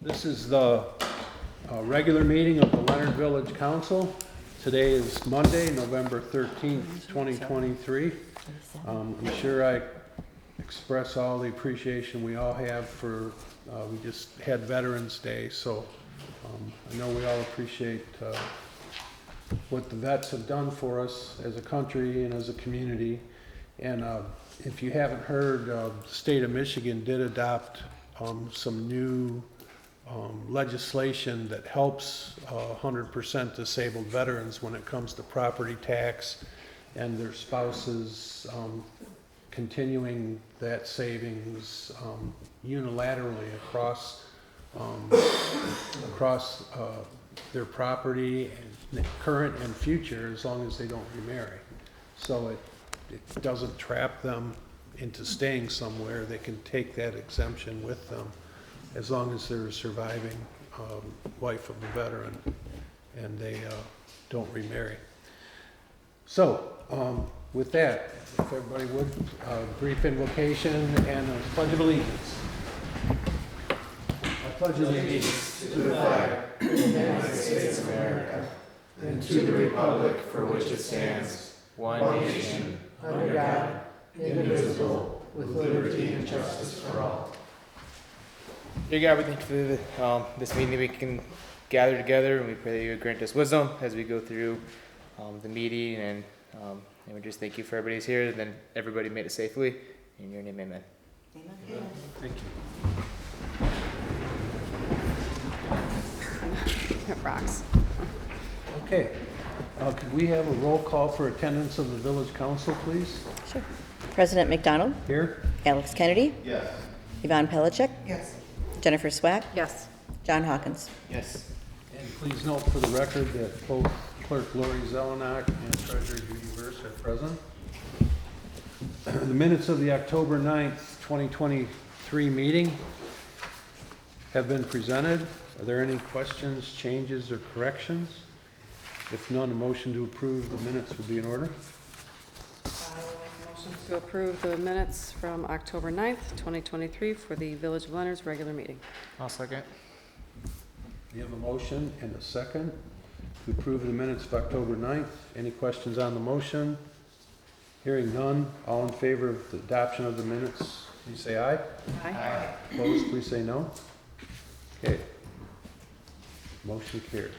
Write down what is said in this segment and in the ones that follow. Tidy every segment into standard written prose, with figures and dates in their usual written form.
This is the regular meeting of the Leonard Village Council. Today is Monday, November 13th, 2023. I'm sure I express all the appreciation we all have for, we just had Veterans Day, so I know we all appreciate what the vets have done for us as a country and as a community. And if you haven't heard, the state of Michigan did adopt some new legislation that helps 100% disabled veterans when it comes to property tax and their spouses continuing that savings unilaterally across their property, and current and future, as long as they don't remarry. So it doesn't trap them into staying somewhere. They can take that exemption with them as long as they're a surviving wife of the veteran and they don't remarry. So with that, if everybody would, brief invocation and a pledge of allegiance. I pledge allegiance to the flag of the United States of America and to the republic for which it stands, one nation, under God, indivisible, with liberty and justice for all. Dear God, we thank you for this meeting that we can gather together, and we pray that you would grant us wisdom as we go through the meeting, and we just thank you for everybody's here, and then everybody made it safely. In your name, amen. Amen. Thank you. It rocks. Okay. Could we have a roll call for attendance of the village council, please? Sure. President McDonald? Here. Alex Kennedy? Yes. Yvonne Pelichick? Yes. Jennifer Swack? Yes. John Hawkins? Yes. And please note for the record that both Clerk Lori Zelenak and Treasurer Judy Verse are present. The minutes of the October 9th, 2023 meeting have been presented. Are there any questions, changes, or corrections? If none, a motion to approve the minutes would be in order. I will make a motion to approve the minutes from October 9th, 2023 for the Village of Leonard's regular meeting. I'll second. We have a motion and a second to approve the minutes of October 9th. Any questions on the motion? Hearing none, all in favor of the adoption of the minutes, please say aye. Aye. Opposed, please say no. Okay. Motion carries.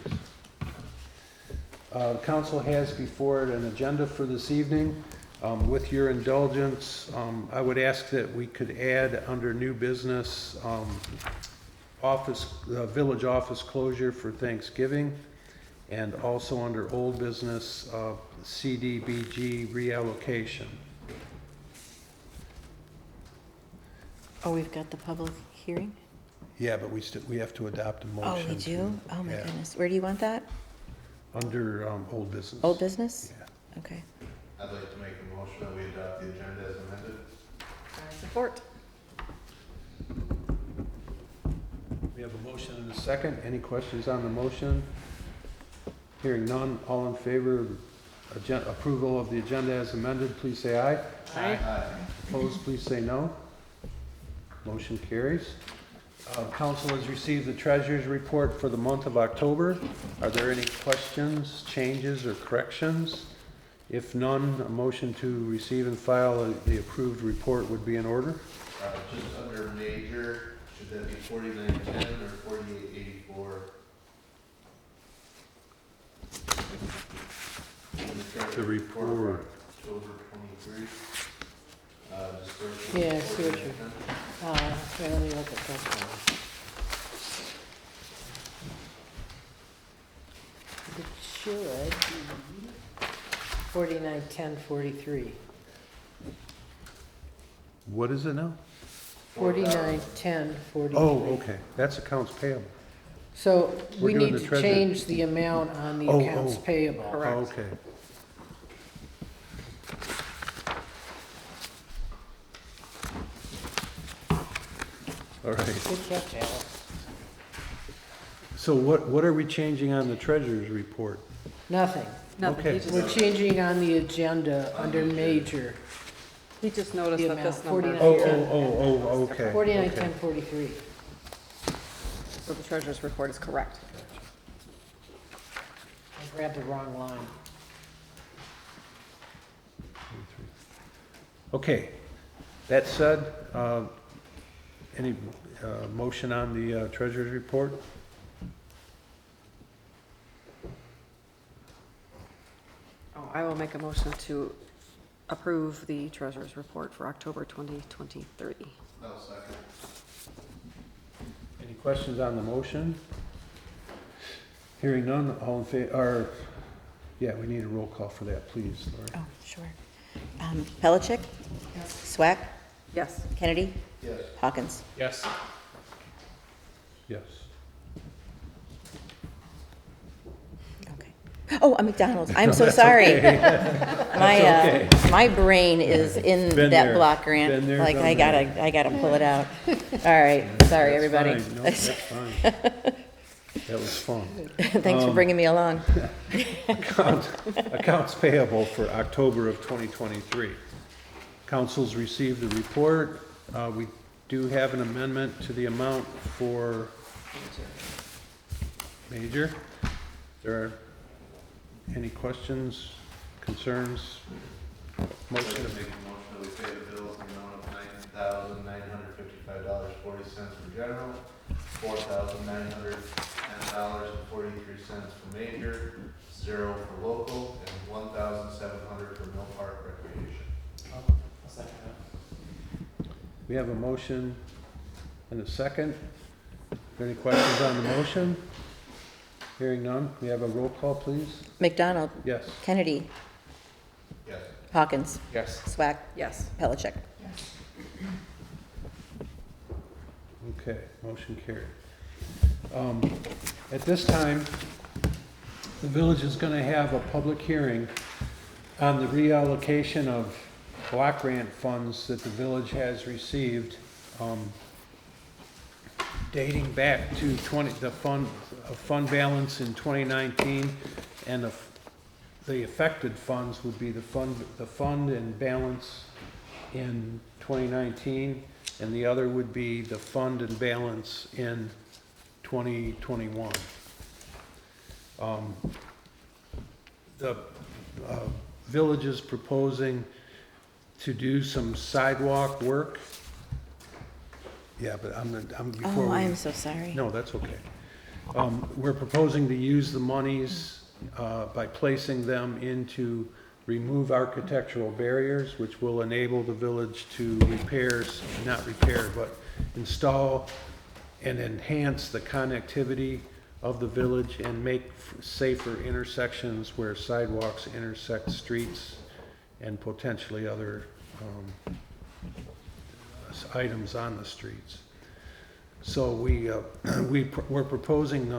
Council has before it an agenda for this evening. With your indulgence, I would ask that we could add under new business village office closure for Thanksgiving, and also under old business CDBG reallocation. Oh, we've got the public hearing? Yeah, but we have to adopt a motion. Oh, we do? Oh, my yeah. goodness. Where do you want that? Under old business. Old business? Yeah. Okay. I'd like to make a motion that we adopt the agenda as amended. I support. We have a motion and a second. Any questions on the motion? Hearing none, all in favor of approval of the agenda as amended, please say aye. Aye. Opposed, please say no. Motion carries. Council has received the treasurer's report for the month of October. Are there any questions, changes, or corrections? If none, a motion to receive and file the approved report would be in order. Just under major, should that be 4910 or 4884? The report. October 23. Yeah, I see what you're, okay, let me look at this one. It should be 491043. What is it now? 491043. Oh, okay. That's accounts payable. So We're we doing need the to treasurer. change the amount on the accounts payable. Correct. Oh, okay. All right. Good catch, Alice. So what are we changing on the treasurer's report? Nothing. Nothing. Okay. We're changing on the agenda under major, He just noticed The that this amount, number. 49. Oh, okay. 491043. So the treasurer's report is correct. I grabbed the wrong line. Okay, that said, any motion on the treasurer's report? Oh, I will make a motion to approve the treasurer's report for October 2023. Any questions on the motion? Hearing none, all in favor, or, yeah, we need a roll call for that, please, Lori. Oh, sure. Pellicet? Swack? Yes. Kennedy? Hawkins? Yes. Yes. Okay. Oh, McDonald's. I'm so That's sorry. okay. My, okay. my brain is in Been that there. block Been grant. there, Like, done I gotta pull it out. All right, sorry, That's everybody. fine. No, that's fine. That was fun. Thanks for bringing me along. Accounts payable for October of 2023. Council's received the report. We do have an amendment to the amount for major. There are any questions, concerns? Motion to Make a motion that we pay the bills in the amount of $9,955.40 for general, $4,910.43 for major, 0 for local, and $1,700 for Mill Park Recreation. We have a motion and a second. Are there any questions on the motion? Hearing none, we have a roll call, please. McDonald? Yes. Kennedy? Yes. Hawkins? Yes. Swack? Yes. Pellicet? Okay, motion carried. At this time, the village is going to have a public hearing on the reallocation of block grant funds that the village has received, dating back to the fund balance in 2019, and the affected funds would be the fund and balance in 2019, and the other would be the fund and balance in 2021. The village is proposing to do some sidewalk work. Yeah, but before Oh, we. I'm so sorry. No, that's okay. We're proposing to use the monies by placing them into remove architectural barriers, which will enable the village to install and enhance the connectivity of the village and make safer intersections where sidewalks intersect streets and potentially other items on the streets. So we're proposing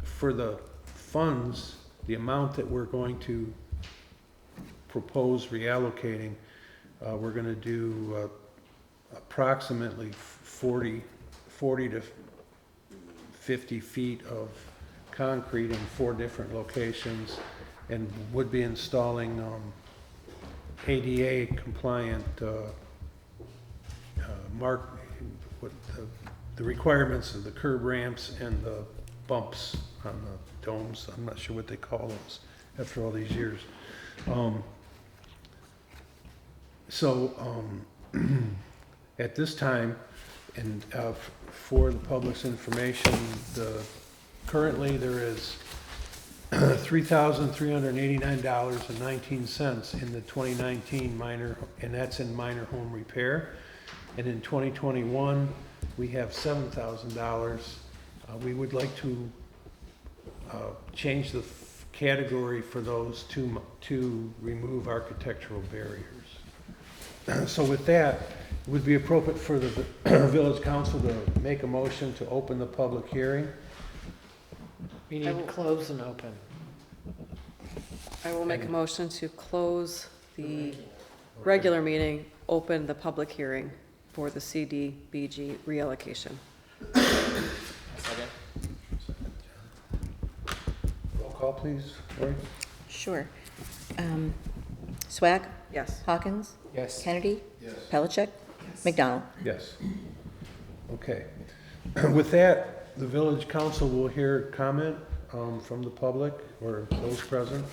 for the funds, the amount that we're going to propose reallocating, we're going to do approximately 40 to 50 feet of concrete in 4 different locations, and would be installing ADA compliant the requirements of the curb ramps and the bumps on the domes. I'm not sure what they call those after all these years. At this time, and for the public's information, currently there is $3,389.19 in the 2019 minor, and that's in minor home repair. And in 2021, we have $7,000. We would like to change the category for those to remove architectural barriers. So with that, it would be appropriate for the village council to make a motion to open the public hearing. We need close and open. I will make a motion to close the regular meeting, open the public hearing for the CDBG reallocation. Second. Roll call, please, Lori? Sure. Swack? Yes. Hawkins? Yes. Kennedy? Yes. Pellicet? McDonald? Yes. Okay. With that, The village council will hear comment from the public or those present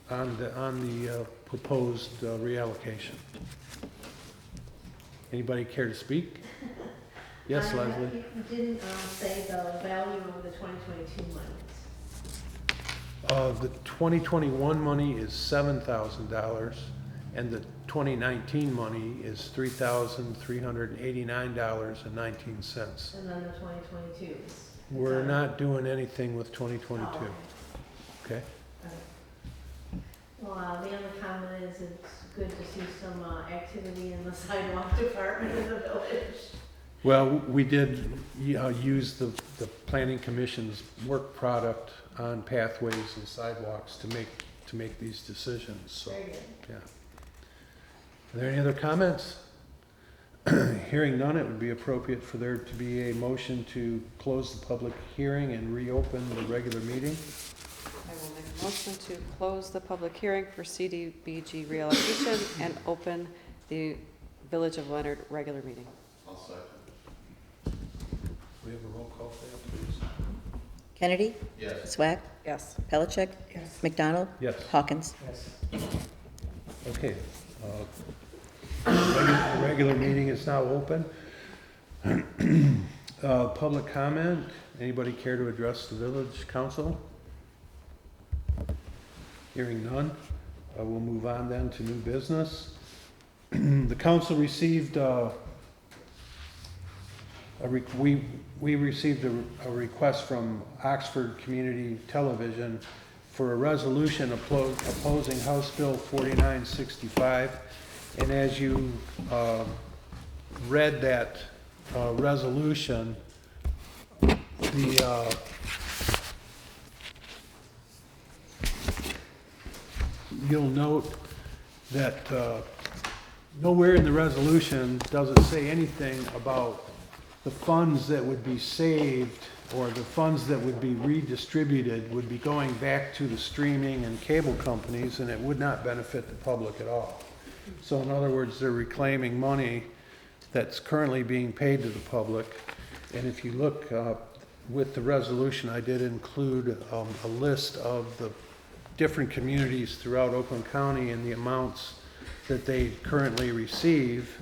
on the proposed reallocation. Anybody care to speak? Yes, Leslie? You didn't say the value of the 2022 monies. The 2021 money is $7,000, and the 2019 money is $3,389.19. And then the 2022s. We're not doing anything with 2022, okay? Well, the only comment is it's good to see some activity in the sidewalk department in the village. Well, we did use the planning commission's work product on pathways and sidewalks to make these decisions, so, Very good. yeah. Are there any other comments? Hearing none, it would be appropriate for there to be a motion to close the public hearing and reopen the regular meeting. I will make a motion to close the public hearing for CDBG reallocation and open the Village of Leonard regular meeting. I'll second. We have a roll call for that, please. Kennedy? Yes. Swack? Yes. Pellicet? Yes. McDonald? Yes. Hawkins? Okay. The regular meeting is now open. Public comment. Anybody care to address the village council? Hearing none, we'll move on then to new business. The council received we received a request from Oxford Community Television for a resolution opposing House Bill 4965. And as you read that resolution, you'll note that nowhere in the resolution does it say anything about the funds that would be saved or the funds that would be redistributed would be going back to the streaming and cable companies, and it would not benefit the public at all. So in other words, they're reclaiming money that's currently being paid to the public. And if you look with the resolution, I did include a list of the different communities throughout Oakland County and the amounts that they currently receive.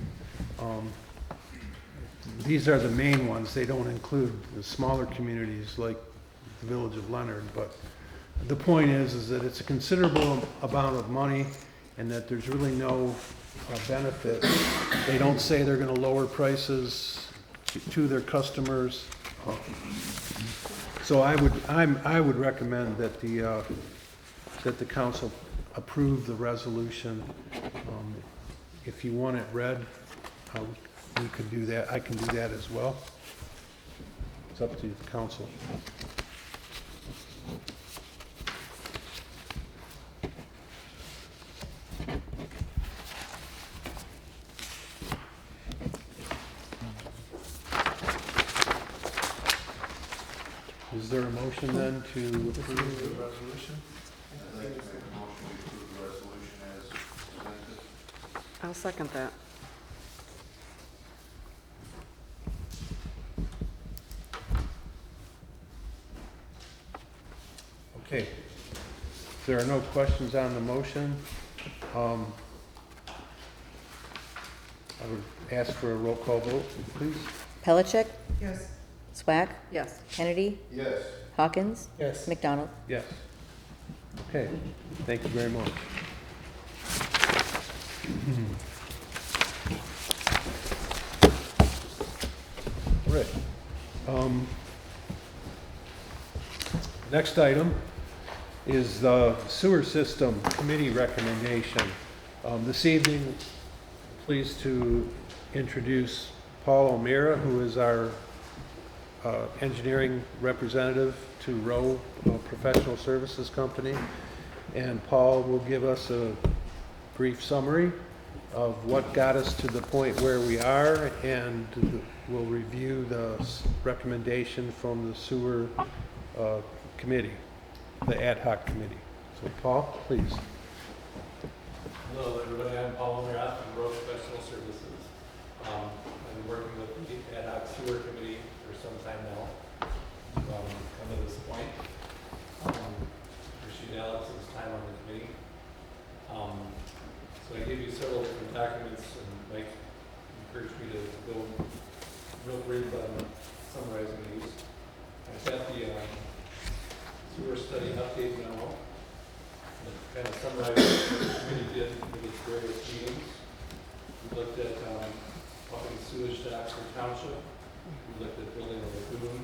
These are the main ones. They don't include the smaller communities like the Village of Leonard. But the point is that it's a considerable amount of money and that there's really no benefit. They don't say they're going to lower prices to their customers. So I would recommend that the council approve the resolution. If you want it read, we could do that. I can do that as well. It's up to the council. Is there a motion then to approve the resolution? I'd like to make a motion to approve the resolution as presented. I'll second that. Okay. If there are no questions on the motion, I would ask for a roll call vote, please. Pellicet? Yes. Swack? Yes. Kennedy? Yes. Hawkins? Yes. McDonald? Yes. Okay, thank you very much. Right. Next item is the sewer system committee recommendation. This evening, pleased to introduce Paul O'Meara, who is our engineering representative to Rowe Professional Services Company. And Paul will give us a brief summary of what got us to the point where we are, and we'll review the recommendation from the sewer committee, the ad hoc committee. So Paul, please. Hello everybody, I'm Paul O'Meara from Rowe Professional Services. I'm working with the ad hoc sewer committee brief on summarizing these. I've got the sewer study update memo. It kind of summarizes what the committee did with its various meetings. We looked at pumping sewage to Oxford Township. We looked at building a lagoon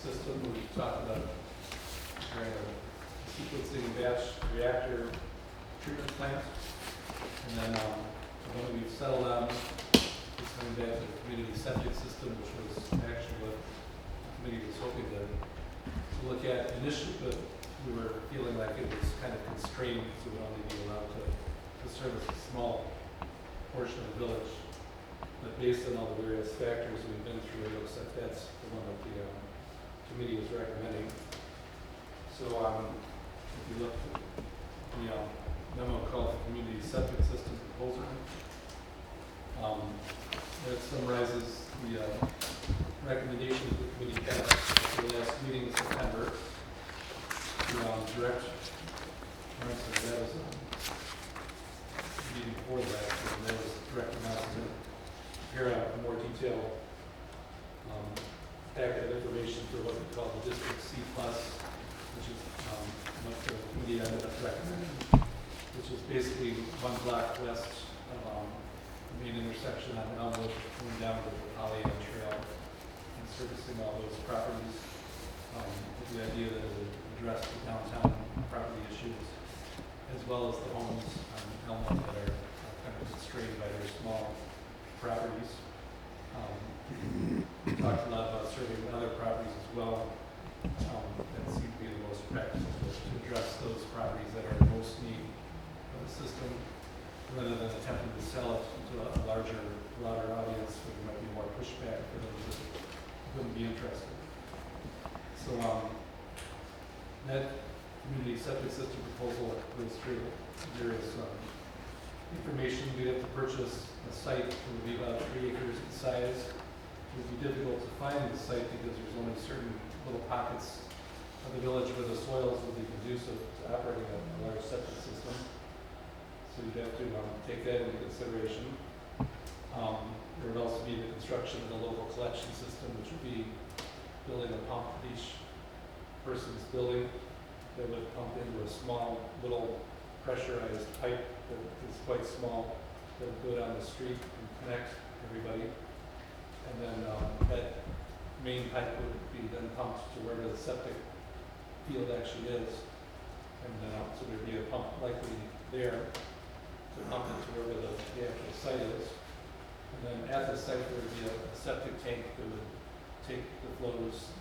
system. We talked about sequencing batch reactor treatment plant. And then the one we've settled on is coming back to the community septic system, which was actually what the committee was hoping to look at initially, but we were feeling like it was kind of constrained, so we'd only be allowed to service a small portion of the village. But based on all the various factors we've been through, it looks like that's the one that the committee is recommending. So if you look at the memo called the Community Septic System Proposal, that summarizes the recommendations the committee had at the last meeting in September to direct, that was meeting before the last meeting, that was directing us to prepare a more detailed packet of information for what we call the District C+, which is what the committee ended up recommending, which is basically one block west of the main intersection on Elmwood, going down to the Pollyanna Trail and servicing all those properties, with the idea that it would address the downtown property issues, as well as the homes on Elmwood that are kind of constrained by their small properties. We talked a lot about serving other properties as well. That seemed to be the most practical to address those properties that are in most need of the system, rather than attempting to sell it to a larger, broader audience where there might be more pushback for those that wouldn't be interested. So that community septic system proposal goes through various information. We'd have to purchase a site that would be about 3 acres in size. It would be difficult to find the site because there's only certain little pockets of the village where the soils would be conducive to operating a large septic system. So you'd have to take that into consideration. There would also be the construction of the local collection system, which would be building a pump at each person's building that would pump into a small little pressurized pipe that is quite small that would go down the street and connect everybody. And then that main pipe would be then pumped to where the septic field actually is. And so there'd be a pump likely there to pump it to where the actual site is. And then at the site there would be a septic tank that would take the flows.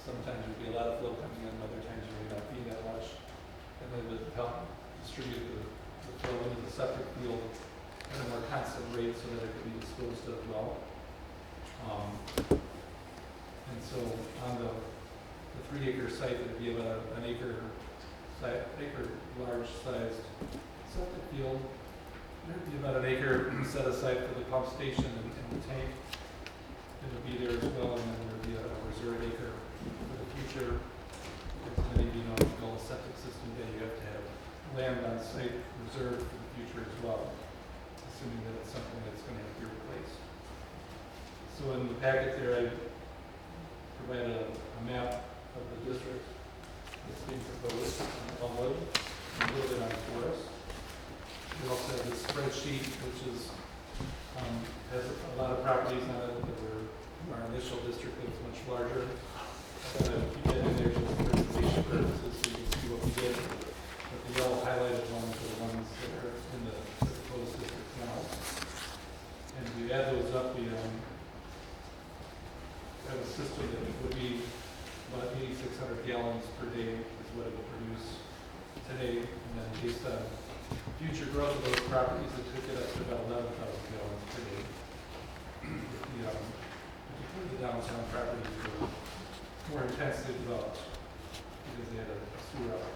Sometimes there'd be a lot of flow coming in, other times there may not be that much. And then it would help distribute the flow into the septic field at a more constant rate so that it could be disposed of well. And so on the 3-acre site, it would be about an acre large sized septic field. There'd be about an acre set aside for the pump station and the tank. It would be there as well, and then there'd be a reserve acre for the future. Because many of you know, to build a septic system, then you have to have land on site reserved for the future as well, assuming that it's something that's going to have to be replaced. So in the packet there, I provided a map of the district that's being proposed on Elmwood, and a little bit on Forest. We also have this spreadsheet, which is has a lot of properties on it that were our initial district that was much larger. I'm going to keep that in there just for information purposes so you can see what we did. But the yellow highlighted ones are the ones that are in the proposed district now. And if we add those up, we have a system that would be about 8,600 gallons per day is what it would produce today. And then based on future growth of those properties, it could get up to about 11,000 gallons per day. Particularly the downtown properties were more intensely developed because they had a sewer out.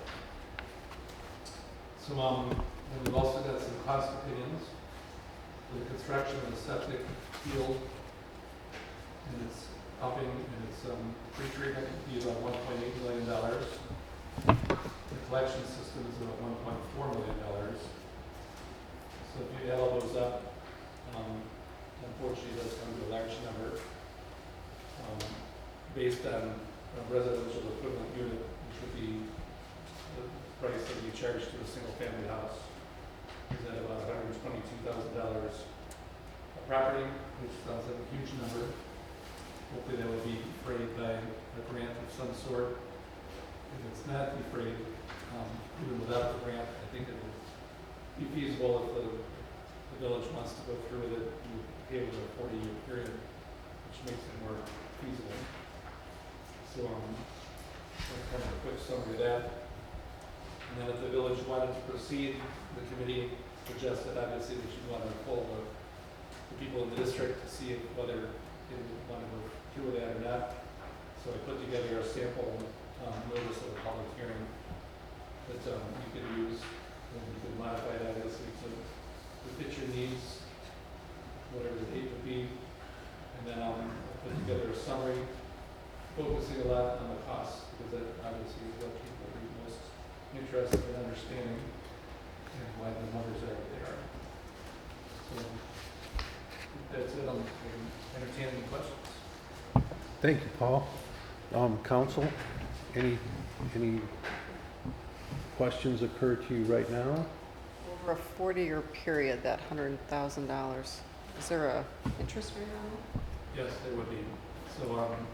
So and we've also got some cost opinions for the construction of the septic field and its pumping and its pre-treatment would be about $1.8 million. The collection system is about $1.4 million. So if you add all those up, unfortunately it does come to a large number. based on a residential equivalent unit, which would be the price that we charge to a single-family house. Is at about $122,000 a property, which sounds like a huge number. Hopefully that would be defrayed by a grant of some sort. If it's not defrayed, even without the grant, I think it would be feasible if the village wants to go through with it, we pay with a 40-year period, which makes it more feasible. So, that's kind of a quick summary of that. And then if the village wanted to proceed, the committee suggested obviously they should want to poll the people in the district to see whether they would want to go through with that or not. So I put together a sample notice of a public hearing that you could use, and you could modify that obviously to fit your needs, whatever the date would be. And then I'll put together a summary focusing a lot on the costs, because that obviously is what people are most interested in understanding and why the numbers are what they are. So that's it. I'm entertaining any questions. Thank you, Paul. Council, any questions occur to you right now? Over a 40-year period, that $100,000, is there a interest rate on it? Yes, there would be. So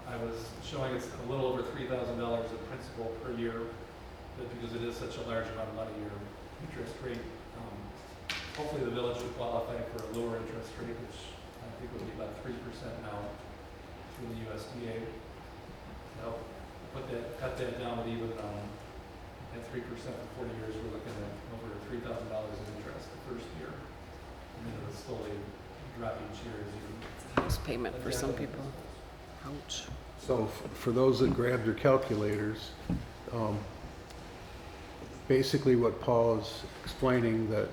I was showing it's a little over $3,000 of principal per year, but because it is such a large amount of money, your interest rate, hopefully the village would qualify for a lower interest rate, which I think would be about 3% now through the USDA. I'll cut that down with even at 3% for 40 years, we're looking at over $3,000 in interest the first year. And then it would slowly drop each year as you. House payment for some people. Ouch. So for those that grabbed their calculators, basically what Paul is explaining that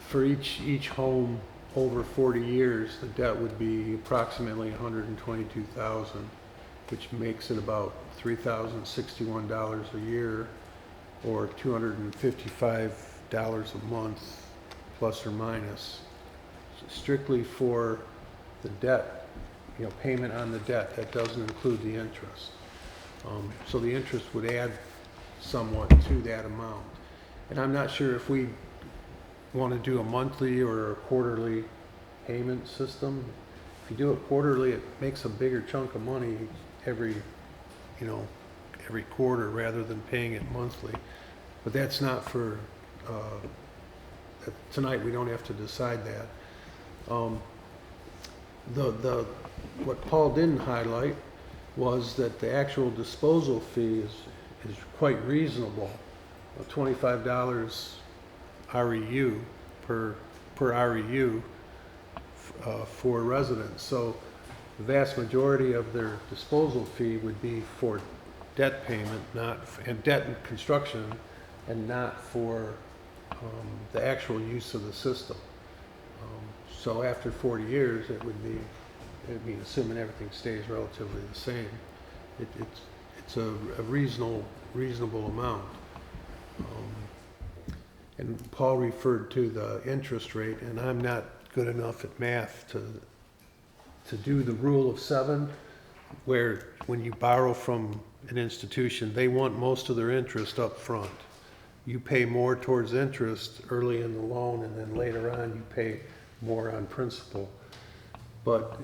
for each home over 40 years, the debt would be approximately $122,000, which makes it about $3,061 a year, or $255 a month, plus or minus, strictly for the debt, payment on the debt. That doesn't include the interest. So the interest would add somewhat to that amount. And I'm not sure if we want to do a monthly or a quarterly payment system. If you do it quarterly, it makes a bigger chunk of money every quarter rather than paying it monthly. But that's not for tonight. We don't have to decide that. What Paul didn't highlight was that the actual disposal fee is quite reasonable, $25 REU per REU for residents. So the vast majority of their disposal fee would be for debt payment, and debt and construction, and not for the actual use of the system. So after 40 years, it would be, assuming everything stays relatively the same, it's a reasonable amount. And Paul referred to the interest rate, and I'm not good enough at math to do the rule of 7, where when you borrow from an institution, they want most of their interest up front. You pay more towards interest early in the loan, and then later on you pay more on principal. But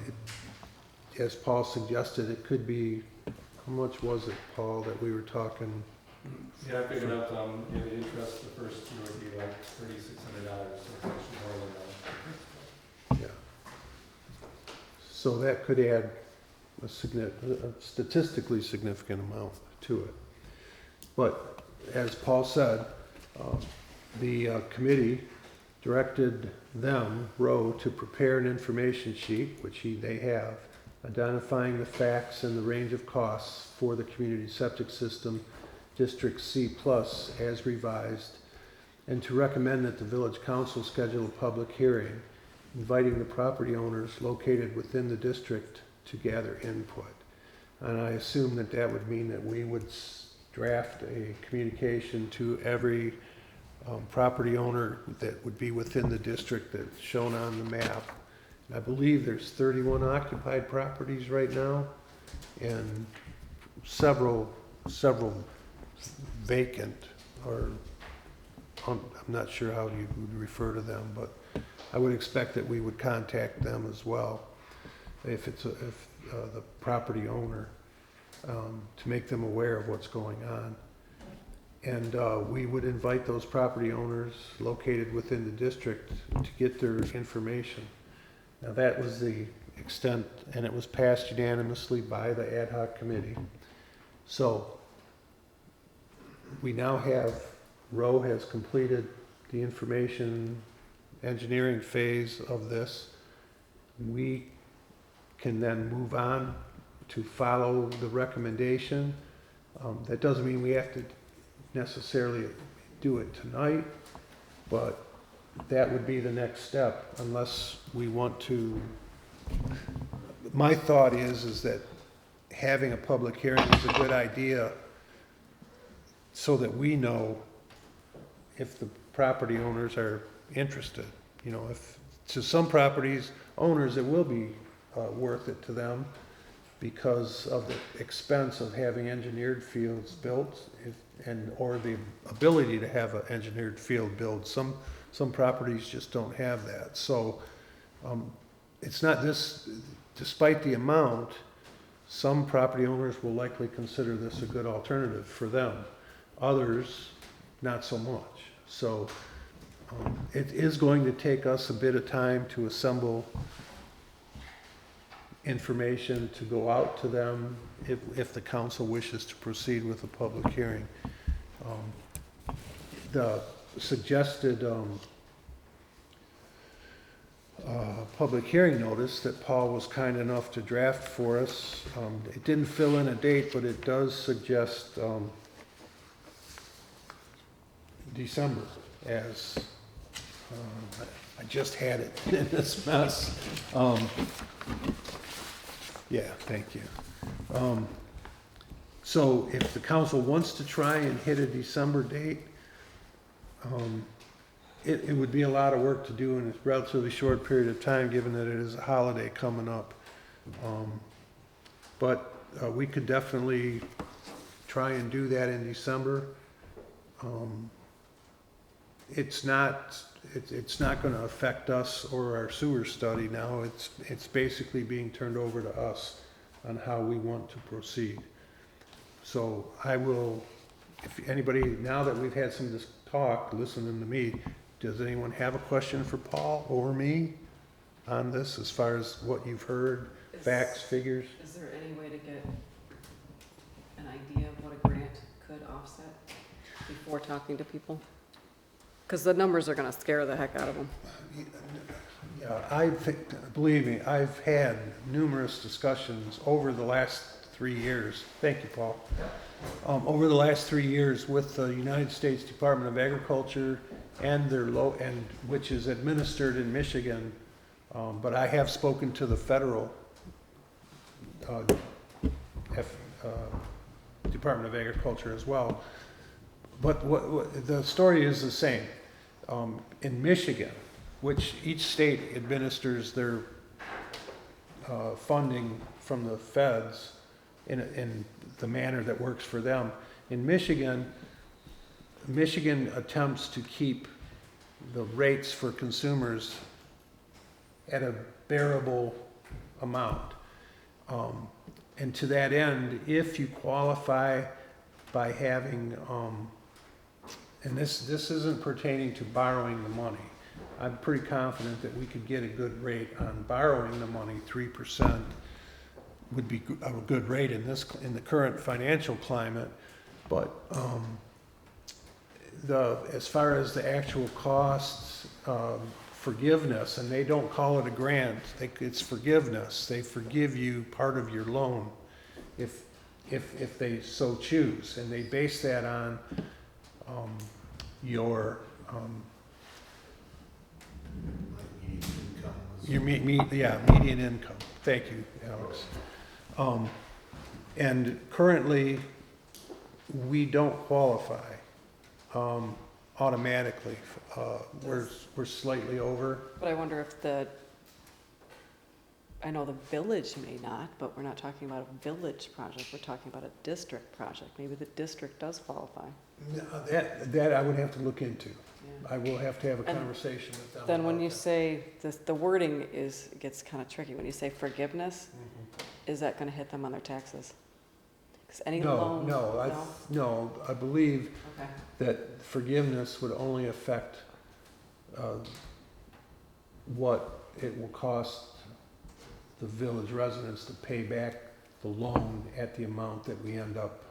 as Paul suggested, it could be, how much was it, Paul, that we were talking? Yeah, I figured out the interest the first year would be like $3,600, so it's actually more than that. Yeah. So that could add a statistically significant amount to it. But as Paul said, the committee directed them, Rowe, to prepare an information sheet, which they have, identifying the facts and the range of costs for the community septic system District C Plus as revised, and to recommend that the village council schedule a public hearing, inviting the property owners located within the district to gather input. And I assume that would mean that we would draft a communication to every property owner that would be within the district that's shown on the map. I believe there's 31 occupied properties right now, and several vacant, or I'm not sure how you would refer to them, but I would expect that we would contact them as well, if the property owner, to make them aware of what's going on. And we would invite those property owners located within the district to get their information. Now, that was the extent, and it was passed unanimously by the ad hoc committee. So we now have, Roe has completed the information engineering phase of this. We can then move on to follow the recommendation. That doesn't mean we have to necessarily do it tonight, but that would be the next step, unless we want to. My thought is that having a public hearing is a good idea, so that we know if the property owners are interested. You know, if to some properties owners, it will be worth it to them because of the expense of having engineered fields built, or the ability to have an engineered field built. Some properties just don't have that. So it's not this, despite the amount, some property owners will likely consider this a good alternative for them. Others, not so much. So it is going to take us a bit of time to assemble information to go out to them if the council wishes to proceed with a public hearing. The suggested public hearing notice that Paul was kind enough to draft for us, it didn't fill in a date, but it does suggest December, as I just had it in this mess. Yeah, thank you. So if the council wants to try and hit a December date, it would be a lot of work to do in a relatively short period of time, given that it is a holiday coming up. But we could definitely try and do that in December. It's not going to affect us or our sewer study now. It's basically being turned over to us on how we want to proceed. So I will, if anybody, now that we've had some talk, listening to me, does anyone have a question for Paul or me on this, as far as what you've heard, facts, figures? Is there any way to get an idea of what a grant could offset before talking to people? Because the numbers are going to scare the heck out of them. Yeah, believe me, I've had numerous discussions over the last 3 years. Thank you, Paul. Over the last 3 years with the United States Department of Agriculture and which is administered in Michigan, but I have spoken to the federal Department of Agriculture as well. But what the story is the same. In Michigan, which each state administers their funding from the feds in the manner that works for them. In Michigan attempts to keep the rates for consumers at a bearable amount. And to that end, if you qualify by having, and this isn't pertaining to borrowing the money, I'm pretty confident that we could get a good rate on borrowing the money. 3% would be a good rate in the current financial climate. But as far as the actual costs, forgiveness, and they don't call it a grant, it's forgiveness. They forgive you part of your loan if they so choose, and they base that on your median income. Thank you, Alex. And currently, we don't qualify automatically. We're slightly over. But I wonder if the I know the village may not, but we're not talking about a village project, we're talking about a district project. Maybe the district does qualify. No, that I would have to look into. Yeah. I will have to have a And conversation with them. Then when about you that. say, the wording gets kind of tricky. When you say forgiveness, Mhm. is that gonna hit them on their taxes? 'Cause any No, loan. no, I believe Okay. that forgiveness would only affect what it will cost the village residents to pay back the loan at the amount that we end up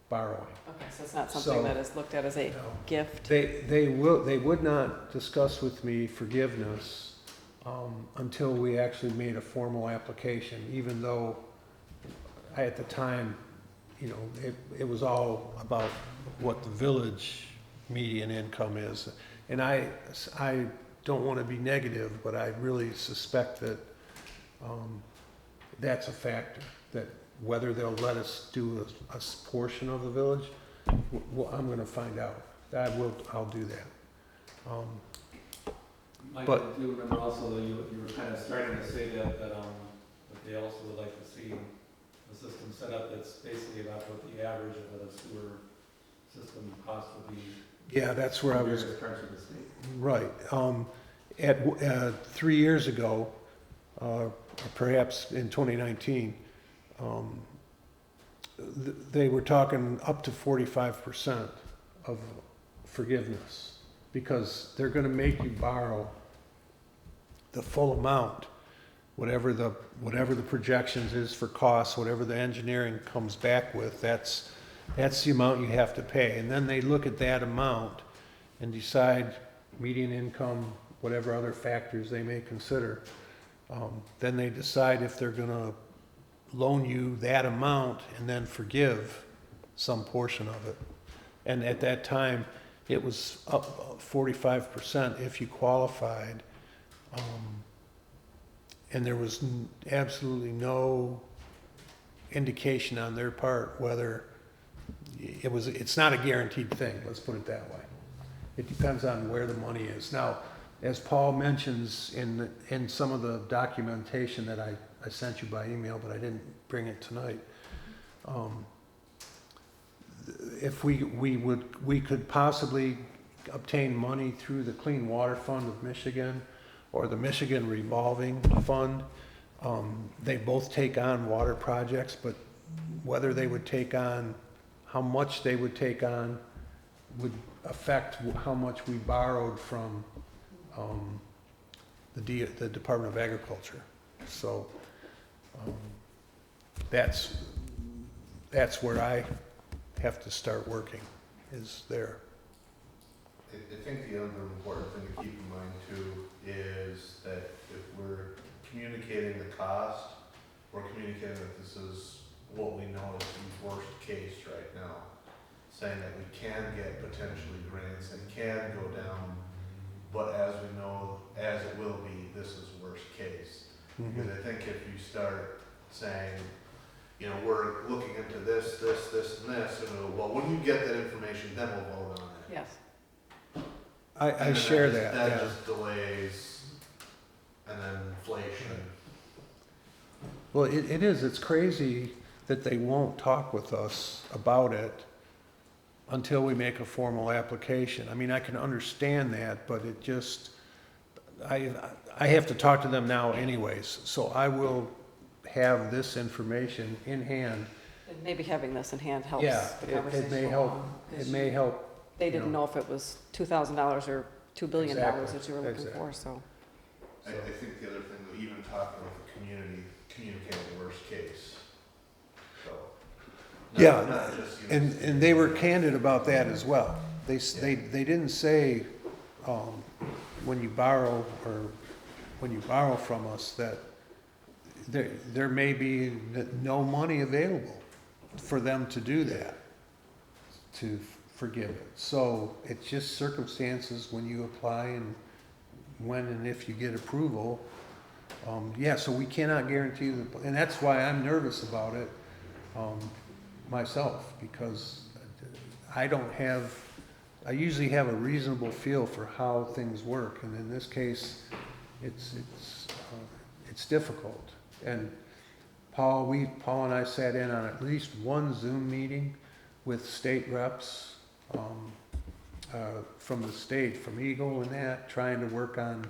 borrowing. Okay, so it's not something So- that is looked at as a No. gift? They would not discuss with me forgiveness until we actually made a formal application, even though at the time, you know, it was all about what the village median income is. And I don't want to be negative, but I really suspect that that's a factor, that whether they'll let us do a portion of the village, well, I'm going to find out. I'll do that. Mike, But- I do remember also, though, you were kind of starting to say that they also would like to see a system set up that's basically about what the average of a sewer system cost would be. Yeah, that's where I was. compared to parts of the state. Right. 3 years ago, or perhaps in 2019, they were talking up to 45% of forgiveness, because they're going to make you borrow the full amount, whatever the projections is for costs, whatever the engineering comes back with, that's the amount you have to pay. And then they look at that amount and decide median income, whatever other factors they may consider. Then they decide if they're gonna loan you that amount and then forgive some portion of it. And at that time, it was up 45% if you qualified. And there was absolutely no indication on their part whether it's not a guaranteed thing, let's put it that way. It depends on where the money is. Now, as Paul mentions in some of the documentation that I sent you by email, but I didn't bring it tonight, if we could possibly obtain money through the Clean Water Fund of Michigan or the Michigan Revolving Fund. They both take on water projects, but whether they would take on, how much they would take on would affect how much we borrowed from the Department of Agriculture. So that's where I have to start working, is there. I think the other important thing to keep in mind too is that if we're communicating the cost, we're communicating that this is what we know is the worst case right now. Saying that we can get potentially grants and can go down, but as we know, as it will be, this is worst case. Because I think if you start saying, you know, we're looking into this, and this, well, when you get that information, then we'll vote on it. Yes. I And then share just- that, That yeah. just delays, and then inflation. Well, it is, it's crazy that they won't talk with us about it until we make a formal application. I mean, I can understand that, but it just, I have to talk to them now anyways, so I will have this information in hand. And maybe having this in hand helps Yeah, the it conversation. may go help, along, 'cause it may help. They didn't you know. know if it was $2,000 or $2 billion Exactly, that you were looking exactly. for, so. I think the other thing, even talking with the community, communicating the worst case. So. Yeah, not just, you know, and they were candid about that as well. They didn't say, when you borrow from us, that there may be no money available for them to do that, to forgive it. So it's just circumstances when you apply and when and if you get approval. Yeah, so we cannot guarantee and that's why I'm nervous about it myself, because I usually have a reasonable feel for how things work, and in this case, it's difficult. And Paul and I sat in on at least one Zoom meeting with state reps, from the state, from Eagle and that, trying to work on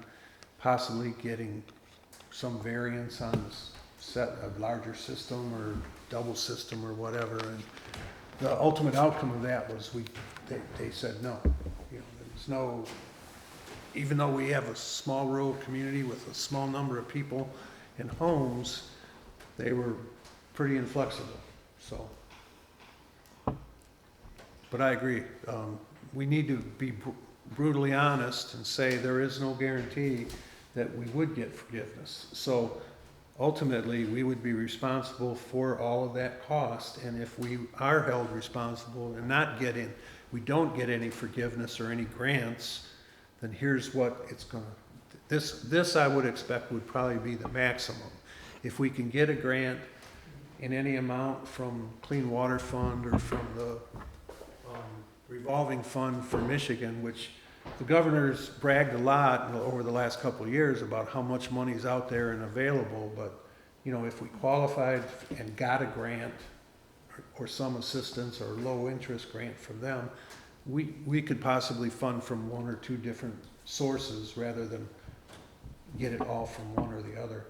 possibly getting some variance on this set, a larger system or double system or whatever. And the ultimate outcome of that was they said no. You know, there's no, even though we have a small rural community with a small number of people and homes, they were pretty inflexible, so. But I agree, we need to be brutally honest and say there is no guarantee that we would get forgiveness. So ultimately, we would be responsible for all of that cost, and if we are held responsible and we don't get any forgiveness or any grants, then here's what it's gonna, this I would expect would probably be the maximum. If we can get a grant in any amount from Clean Water Fund or from the revolving fund for Michigan, which the governor's bragged a lot over the last couple of years about how much money's out there and available, but you know, if we qualified and got a grant or some assistance or low interest grant from them, we could possibly fund from one or two different sources rather than get it all from one or the other.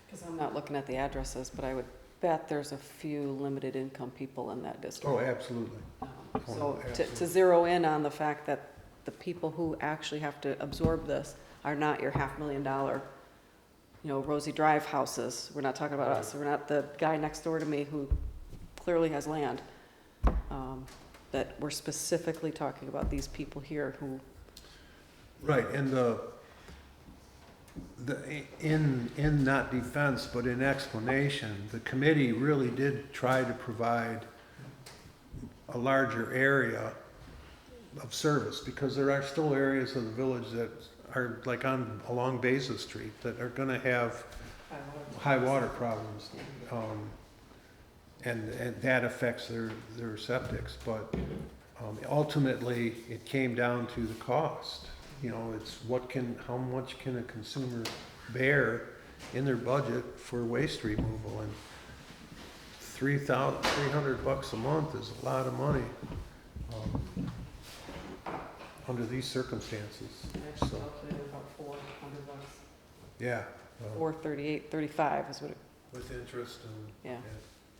Because I'm not looking at the addresses, but I would bet there's a few limited income people in that district. Oh, absolutely. So to absolutely. zero in on the fact that the people who actually have to absorb this are not your $500,000, you know, Rosie Drive houses. We're not talking about us. We're not the guy next door to me who clearly has land. That we're specifically talking about these people here who. Right, and in not defense, but in explanation, the committee really did try to provide a larger area of service, because there are still areas of the village that are like along Basin Street that are gonna have high water problems. And that affects their septics, but ultimately it came down to the cost. You know, it's how much can a consumer bear in their budget for waste removal, and $300 a month is a lot of money under these circumstances. So, About $400. yeah. 438, 35 is what it, With interest and. yeah,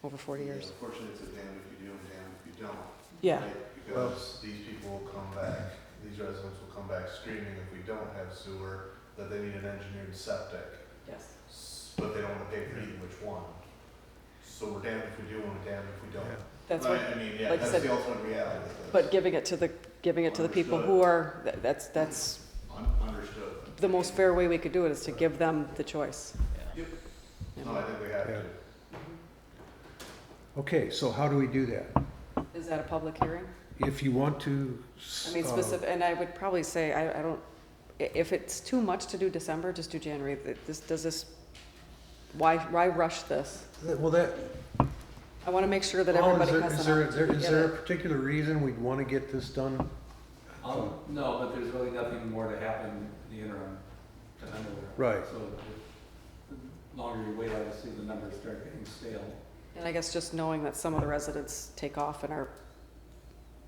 over 40 years. Unfortunately, it's a damn if you do and damn if you don't. Yeah, Right? Because these people will come back, these residents will come back screaming if we don't have sewer, that they need an engineered septic, yes. but they don't want to pay for either which one. So we're damned if we do and damned if we don't. Yeah. That's what, Right? I mean, yeah, like I that's said, the ultimate reality of this. but giving it to the people who are, that's Understood. the most fair way we could do it, is to give them the choice. Yep. You No, know? I think we have Yeah. to. Okay, so how do we do that? Is that a public hearing? If you want to. I mean, specific, and I would probably say, I don't, if it's too much to do December, just do January. Why rush this? Well, that. I want to make sure that Paul, everybody is has there enough to is get there a it. particular reason we'd want to get this done? No, but there's really nothing more to happen in the interim that I'm aware of. Right. So the longer you wait, obviously the numbers start getting stale. And I guess just knowing that some of the residents take off and are,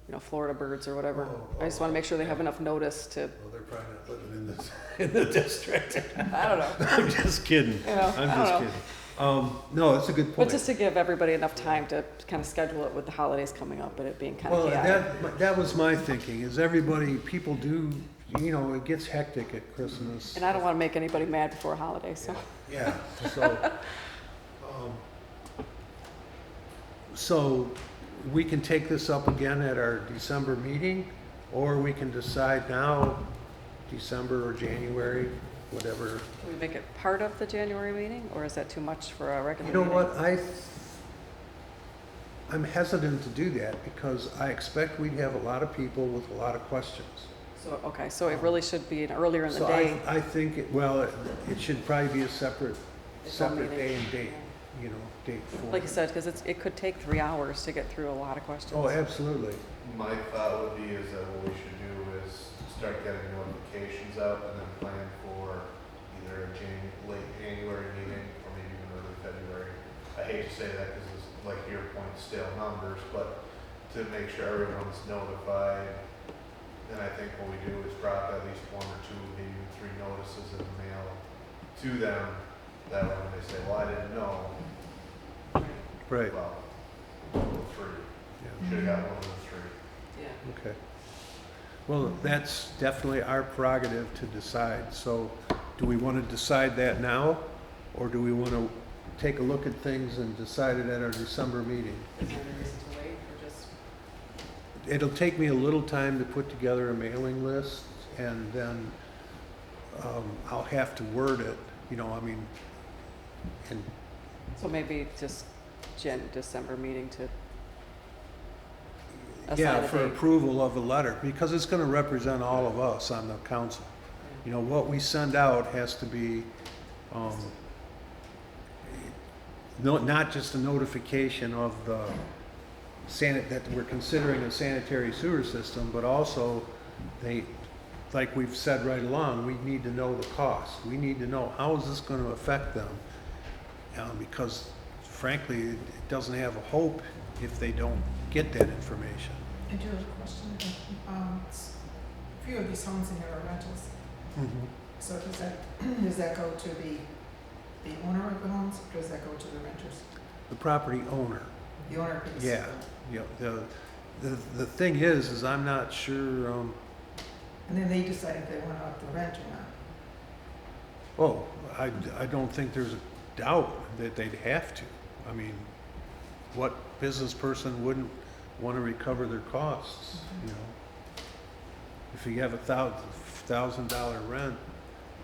you know, Florida birds or whatever. I just want to make sure they have enough notice to, Well, they're probably not living in the district. I don't know. I'm just kidding. You know, I'm I just don't know. kidding. No, it's a good But point. just to give everybody enough time to kind of schedule it with the holidays coming up and it being kind Well, of chaotic. that was my thinking, is people do, you know, it gets hectic at Christmas. And I don't want to make anybody mad before a holiday, so. Yeah, so we can take this up again at our December meeting, or we can decide now, December or January, whatever. Can we make it part of the January meeting, or is that too much for a regular You know meeting? what, I'm hesitant to do that, because I expect we'd have a lot of people with a lot of questions. So, okay, so it really should be earlier in the So day. I think, it should probably be a separate Its own meeting. day and date, you know, date for. Like you said, because it could take 3 hours to get through a lot of questions. Oh, absolutely. My thought would be is that what we should do is start getting notifications out and then plan for either a late January meeting or maybe even a I hate to say that because it's like your point, stale numbers, but to make sure everyone's notified, then I think what we do is drop at least 1 or 2, maybe 3 notices in the mail to them, that way when they say, well, I didn't know, Right, well, 1 of the 3. yeah, Should have got 1 of the 3. Yeah. okay. Well, that's definitely our prerogative to decide. So do we want to decide that now? Or do we want to take a look at things and decide it at our December meeting? Is there any reason to wait or just? It'll take me a little time to put together a mailing list, and then I'll have to word it, you know, I mean, and So maybe just December meeting to yeah, assign a for date. approval of a letter, because it's gonna represent all of us on the council. You know, what we send out has to be, not just a notification of the that we're considering a sanitary sewer system, but also like we've said right along, we need to know the cost. We need to know, how is this gonna affect them? Because frankly, it doesn't have a hope if they don't get that information. I do have a question. A few of these homes in here are rentals. So does that go to the owner of the homes, or does that go to the renters? The property owner. The owner pays. Yeah, yeah. The thing is I'm not sure, And then they decide if they want to up the rent or not. I don't think there's a doubt that they'd have to. I mean, what business person wouldn't want to recover their costs, you know? If you have $1,000 rent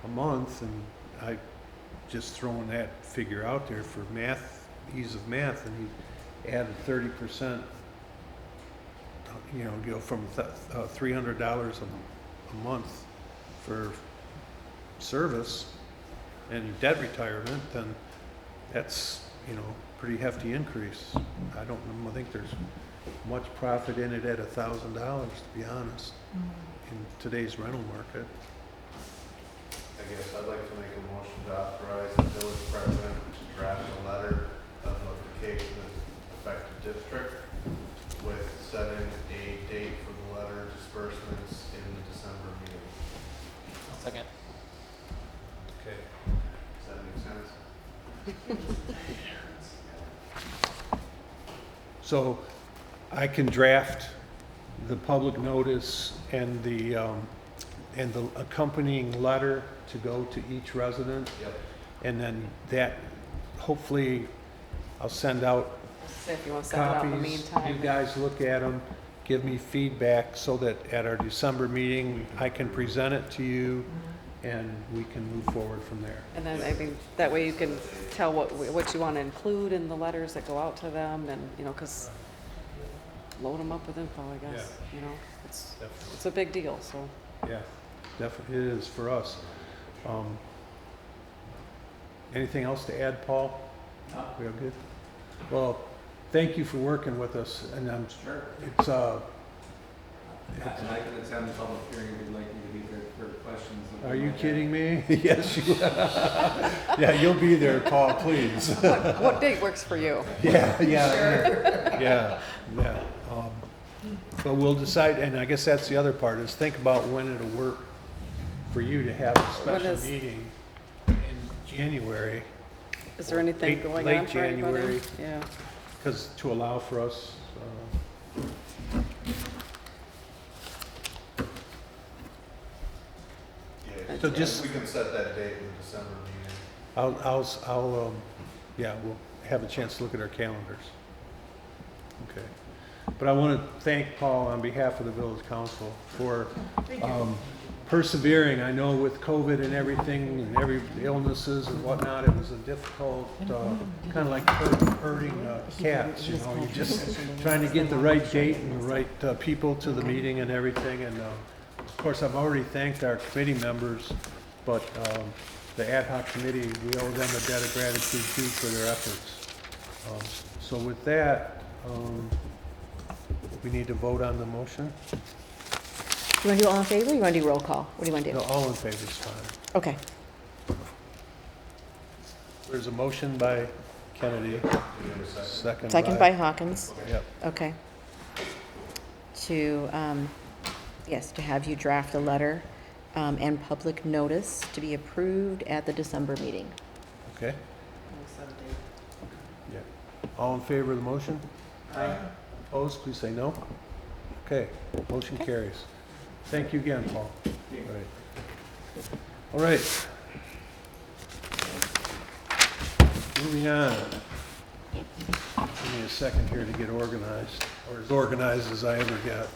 a month, and I just throwing that figure out there for math, ease of math, and you add 30%, you know, go from $300 a month for service and debt retirement, then that's, you know, pretty hefty increase. I don't think there's much profit in it at $1,000, to be honest, in today's rental market. I guess I'd like to make a motion to authorize the village president to draft a letter of notification to the affected district with setting a date for the letter disbursements in the December meeting. Second. Okay. Does that make sense? So I can draft the public notice and the accompanying letter to go to each resident, Yep. and then that, hopefully, I'll send out Say if you want to send it out in the copies. meantime. You guys look at them, give me feedback, so that at our December meeting, I can present it to you, and we can move forward from there. And then, I mean, that way you can tell what you want to include in the letters that go out to them, and, you know, because load them up with info, I guess, you know? It's a big deal, so. Yeah, definitely, it is for us. Anything else to add, Paul? No. We are good? Well, thank you for working with us, and Sure. it's, And I can attend the public hearing, we'd like you to be there for questions. are you kidding me? Yes, you, yeah, you'll be there, Paul, please. What date works for you? Yeah, yeah. But we'll decide, and I guess that's the other part, is think about when it'll work for you to have a special is- meeting in January, Is there anything Late- going late on for anybody? January. Yeah. because to allow for us, Yeah. So just- We can set that date in the December meeting. yeah, we'll have a chance to look at our calendars. Okay. But I want to thank Paul on behalf of the village council for persevering. I know with COVID and everything, and every illnesses and whatnot, it was a difficult, kind of like herding cats, you know, you're just trying to get the right date and the right people to the meeting and everything. And of course, I've already thanked our committee members, but the ad hoc committee, we owe them a debt of gratitude too for their efforts. So with that, we need to vote on the motion. You want to do all in favor, or you want to do roll call? What do you want to No, do? all in favor is fine. Okay. There's a motion by Kennedy, second Second by Hawkins, Yep. okay. To, yes, to have you draft a letter and public notice to be approved at the December meeting. Okay. Yeah. All in favor of the motion? Opposed, please say no. Okay, motion Okay. carries. Thank you again, Paul. All right. Moving on. Give me a second here to get organized, or as organized as I ever get.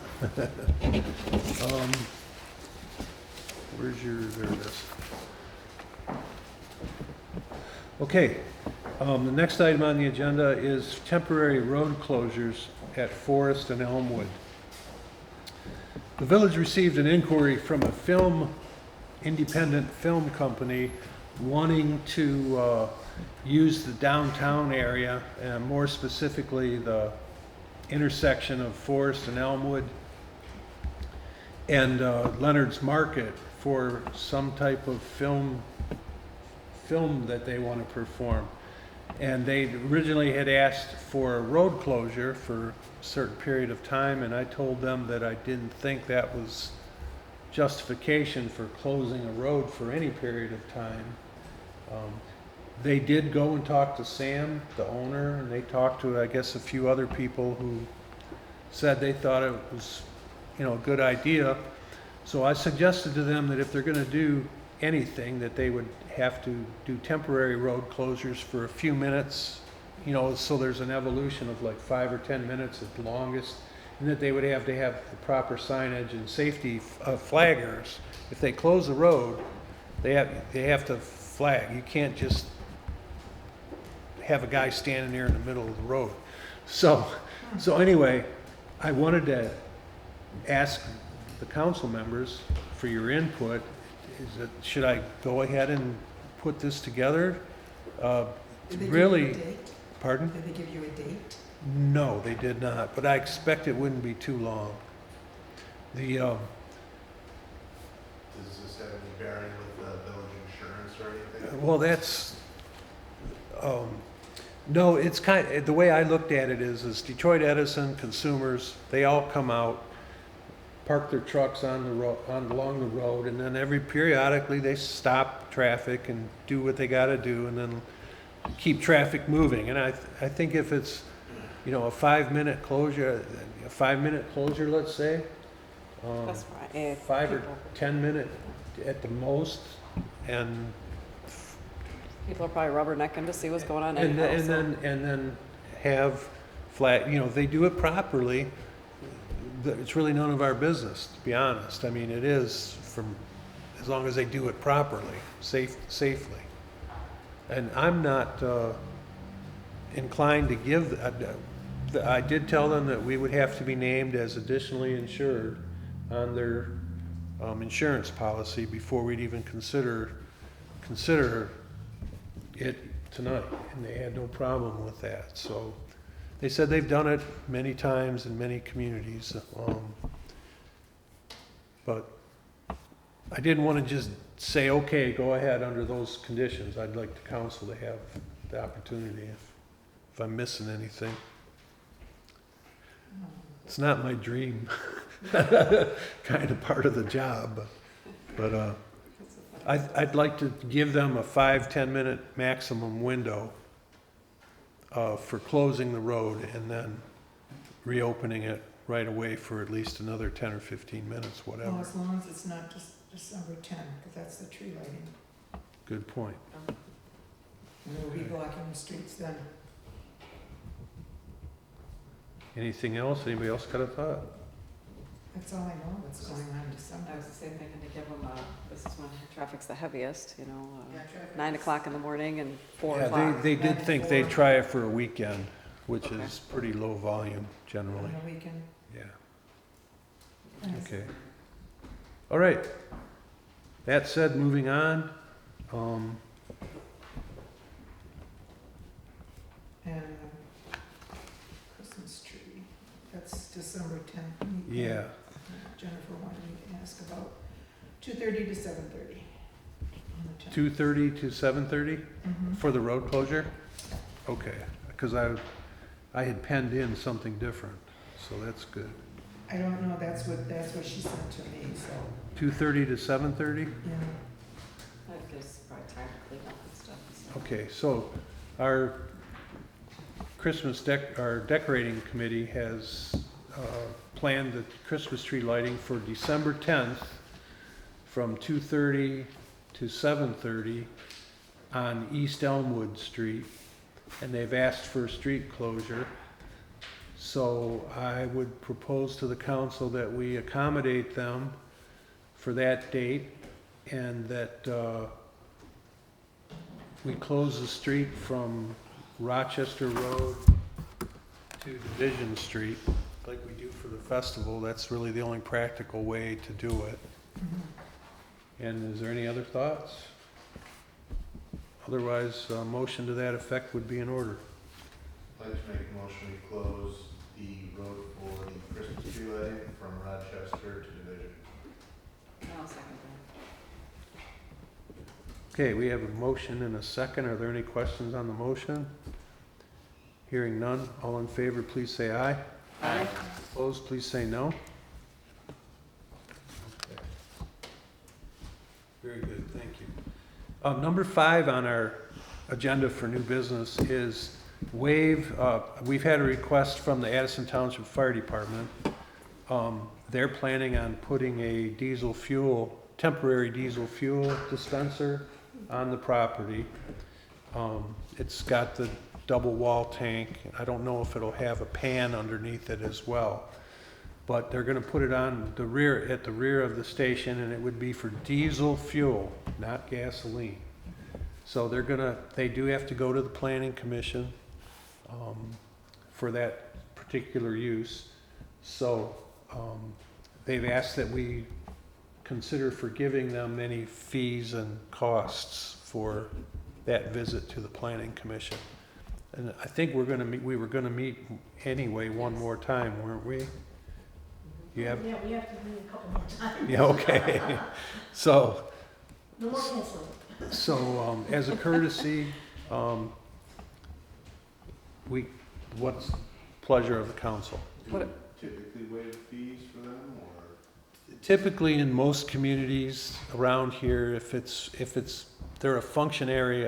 Where's your, there it is. Okay, the next item on the agenda is temporary road closures at Forest and Elmwood. The village received an inquiry from a independent film company wanting to use the downtown area, and more specifically the intersection of Forest and Elmwood and Leonard's Market for some type of film that they want to perform. And they originally had asked for a road closure for a certain period of time, and I told them that I didn't think that was justification for closing a road for any period of time. They did go and talk to Sam, the owner, and they talked to, I guess, a few other people who said they thought it was, a good idea. So I suggested to them that if they're going to do anything, that they would have to do temporary road closures for a few minutes, so there's an evolution of like 5 or 10 minutes at the longest, and that they would have to have the proper signage and safety flaggers. If they close the road, they have to flag. You can't just have a guy standing there in the middle of the road. So anyway, I wanted to ask the council members for your input. Should I go ahead and put this together? Did they Really, give you a date? pardon? Did they give you a date? No, they did not, but I expect it wouldn't be too long. The, Does this have any bearing with village insurance or anything? well, that's, no, it's the way I looked at it is Detroit Edison, consumers, they all come out, park their trucks on the road, along the road, and then periodically they stop traffic and do what they gotta do, and then keep traffic moving. And I think if it's, a 5-minute closure, let's say, That's right. 5 or 10 minute at the most, and People are probably rubbernecking to see what's going on and anyhow, then, so. and then have flat, if they do it properly, it's really none of our business, to be honest. I mean, it is as long as they do it properly, safely. And I'm not inclined to give, I did tell them that we would have to be named as additionally insured on their insurance policy before we'd even consider it tonight, and they had no problem with that. So they said they've done it many times in many communities, but I didn't want to just say, okay, go ahead under those conditions. I'd like the council to have the opportunity if I'm missing anything. It's not my dream kind of part of the job, but I'd like to give them a 5-10 minute maximum window for closing the road and then reopening it right away for at least another 10 or 15 minutes, whatever. Well, as long as it's not just December 10, because that's the tree lighting. Good point. And we'll be blocking the streets then. Anything else? Anybody else got a thought? That's all I know what's going on in December. I was the same thing, to give them, this is when traffic's the heaviest, Yeah, traffic. 9 o'clock in the morning and 4 Yeah, o'clock. they did 9 think to they'd 4. try it for a weekend, which Okay. is pretty low volume generally. On the weekend. Yeah, Nice. okay. All right. That said, moving on. And Christmas tree, that's December 10th. Yeah, Jennifer wanted me to ask about 2:30 to 7:30 on the 10th. 2:30 to 7:30 Mhm. for the road closure? Okay, because I had penned in something different, so that's good. I don't know, that's what she sent to me, so, 2:30 to 7:30? yeah. That gives probably time to clean up and stuff. so. Okay, so our our decorating committee has planned the Christmas tree lighting for December 10th from 2:30 to 7:30 on East Elmwood Street, and they've asked for a street closure. So I would propose to the council that we accommodate them for that date, and that we close the street from Rochester Road to Division Street, like we do for the festival. That's really the only practical way to do it. And is there any other thoughts? Otherwise, a motion to that effect would be in order. I'd like to make a motion to close the road for the Christmas tree lighting from Rochester to Division. I'll second that. Okay, we have a motion and a second. Are there any questions on the motion? Hearing none, all in favor, please say aye. Aye. Opposed, please say no. Okay. Very good, thank you. Number 5 on our agenda for new business is we've had a request from the Addison Township Fire Department. They're planning on putting a temporary diesel fuel dispenser on the property. It's got the double wall tank. I don't know if it'll have a pan underneath it as well. But they're gonna put it on at the rear of the station, and it would be for diesel fuel, not gasoline. So they do have to go to the planning commission, for that particular use. So, they've asked that we consider forgiving them any fees and costs for that visit to the planning commission. And I think we were gonna meet anyway one more time, weren't we? You have, Yeah, we have to meet a couple more times. yeah, okay. So, No more canceling. as a courtesy, what's pleasure of the council? Do we typically waive fees for them, or? Typically, in most communities around here, if they're a functionary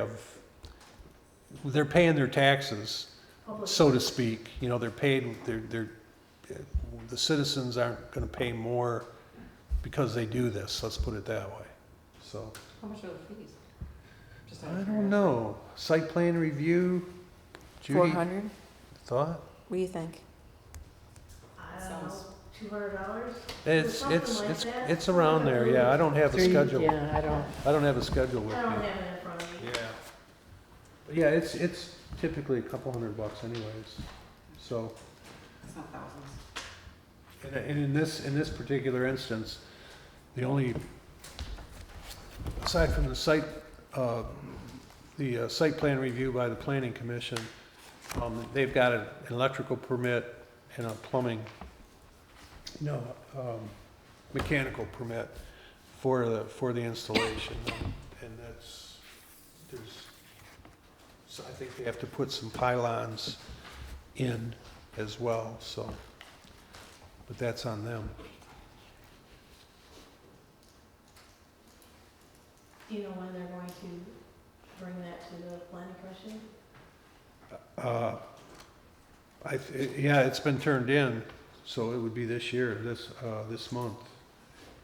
they're paying their taxes, Public so to speak. You know, they're paid. The citizens aren't going to pay more because they do this. Let's put it that way. So How much are the fees? Just out I of don't curiosity. know. Site plan review. Judy, 400? thought? What do you think? I don't know, Sounds- $200? It's Something like that. it's around there. Yeah, I don't have a schedule. Yeah, I don't have a schedule with I don't me. have it in front of me. Yeah. But yeah, it's typically a couple $100 anyways. So, It's not thousands. and in this particular instance, aside from the site plan review by the planning commission, they've got an electrical permit and a mechanical permit for the installation, and so I think they have to put some pylons in as well, so, but that's on them. Do you know when they're going to bring that to the planning commission? Yeah, it's been turned in, so it would be this year, this month.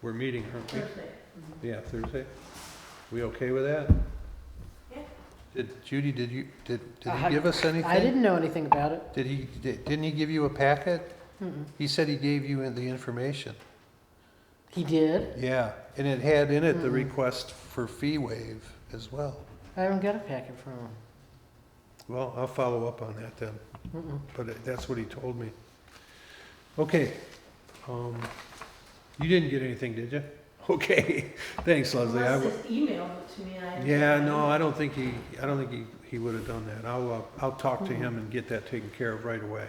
We're meeting, aren't we? Thursday. Yeah, Thursday. We okay with that? Yeah. Judy, did he give us anything? I didn't know anything about it. Didn't he give you a packet? Mm-mm. He said he gave you the information. He did? Yeah, and it had in it the Mm-mm. request for fee waive as well. I haven't got a packet from him. Well, I'll follow up on that then, Mm-mm. but that's what he told me. Okay, you didn't get anything, did you? Okay, thanks, Leslie. Unless they emailed it to me and I. Yeah, no, I don't think he would have done that. I'll talk to him and get that taken care of right away.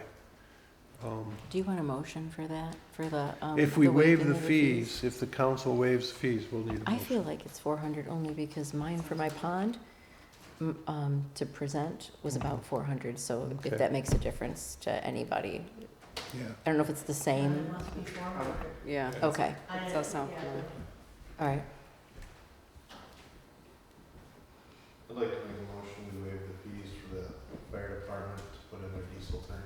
Do you want a motion for that, for the, If we waive waiving the of fees, if the council waives fees, we'll need a I motion. feel like it's 400 only because mine for my pond to present was about 400, so Okay. if that makes a difference to anybody. Yeah. I don't know if it's the It same. must be 400. Yeah, Okay, it does sound Yeah. familiar. all right. I'd like to make a motion to waive the fees for the fire department to put in their diesel tank.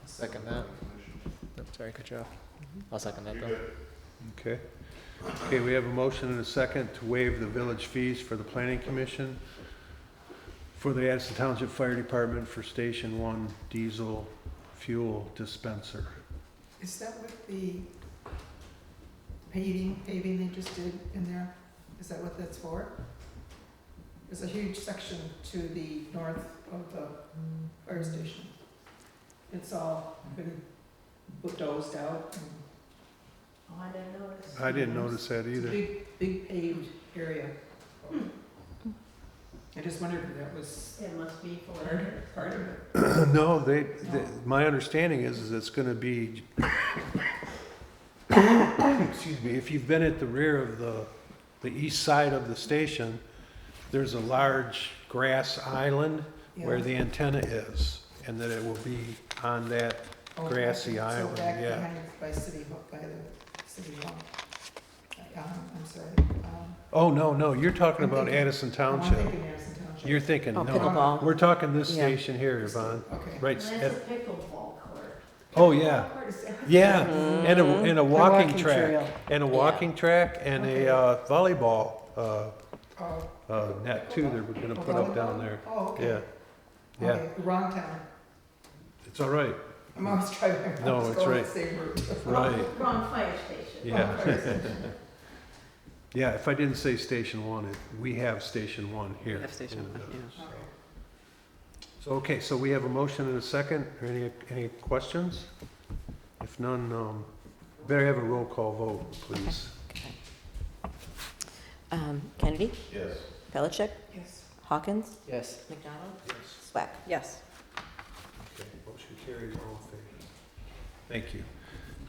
Second that. Nope, sorry, cut you off. I'll second that You're though. good. Okay. Okay, we have a motion and a second to waive the village fees for the planning commission for the Addison Township Fire Department for Station 1 diesel fuel dispenser. Is that what the paving they just did in there? Is that what that's for? There's a huge section to the north of the fire station. It's all been bulldozed out. And Oh, I didn't notice. I didn't notice that it's a either. big paved area. I just wondered if that was It must be for. part of it. No, my understanding is it's gonna be, excuse me, if you've been at the rear of the east side of the station, there's a large grass island where Yeah. the antenna is, and that it will be on that Oh, grassy so island, back yeah. behind by City Hall, by the City Hall. I'm sorry. Oh, no, you're talking I'm about thinking- Addison I'm Township. thinking Addison Township. You're thinking, Oh, no, pickleball. we're talking this Yeah. station here, Yvonne, Okay. right, That's at, a pickleball court. oh, yeah, What part is that? yeah, Mm-hmm. and a walking track, trail. and a walking track, and a volleyball, Oh, net too, that we're gonna put up down there, oh, okay. yeah, yeah, Okay, wrong town. it's all right, I'm always trying, No, I'm it's going right. the same route. right, Wrong fire station. yeah. Yeah, if I didn't say Station 1, we have Station 1 here. We have Station in the 1, yeah. village. Okay. So, okay, so we have a motion and a second. Any questions? If none, better have a roll call vote, please. Kennedy, Yes. Belichick, Yes. Hawkins, Yes. McDonald, Yes. Swack. Yes. Okay, motion carries all in favor. Thank you.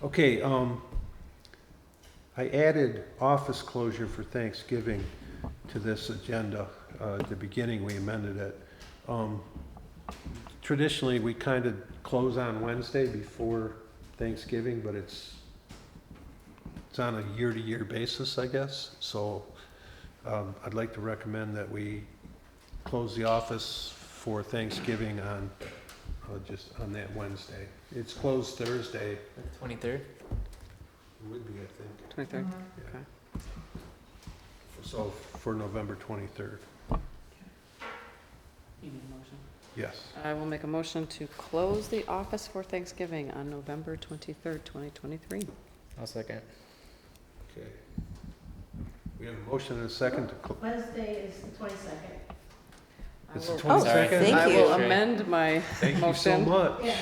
Okay, I added office closure for Thanksgiving to this agenda. At the beginning, we amended it. Traditionally, we kind of close on Wednesday before Thanksgiving, but it's on a year-to-year basis, I guess. So I'd like to recommend that we close the office for Thanksgiving on, just on that Wednesday. It's closed Thursday. 23rd? It would be, I think. 23rd? Mhm. Okay. So for November 23rd. You need a motion? Yes. I will make a motion to close the office for Thanksgiving on November 23rd, 2023. I'll second. Okay. We have a motion and a second to close. Wednesday is the 22nd. It's the I will- 22nd? Thank I you. will amend my Thank you so motion. much. Yeah.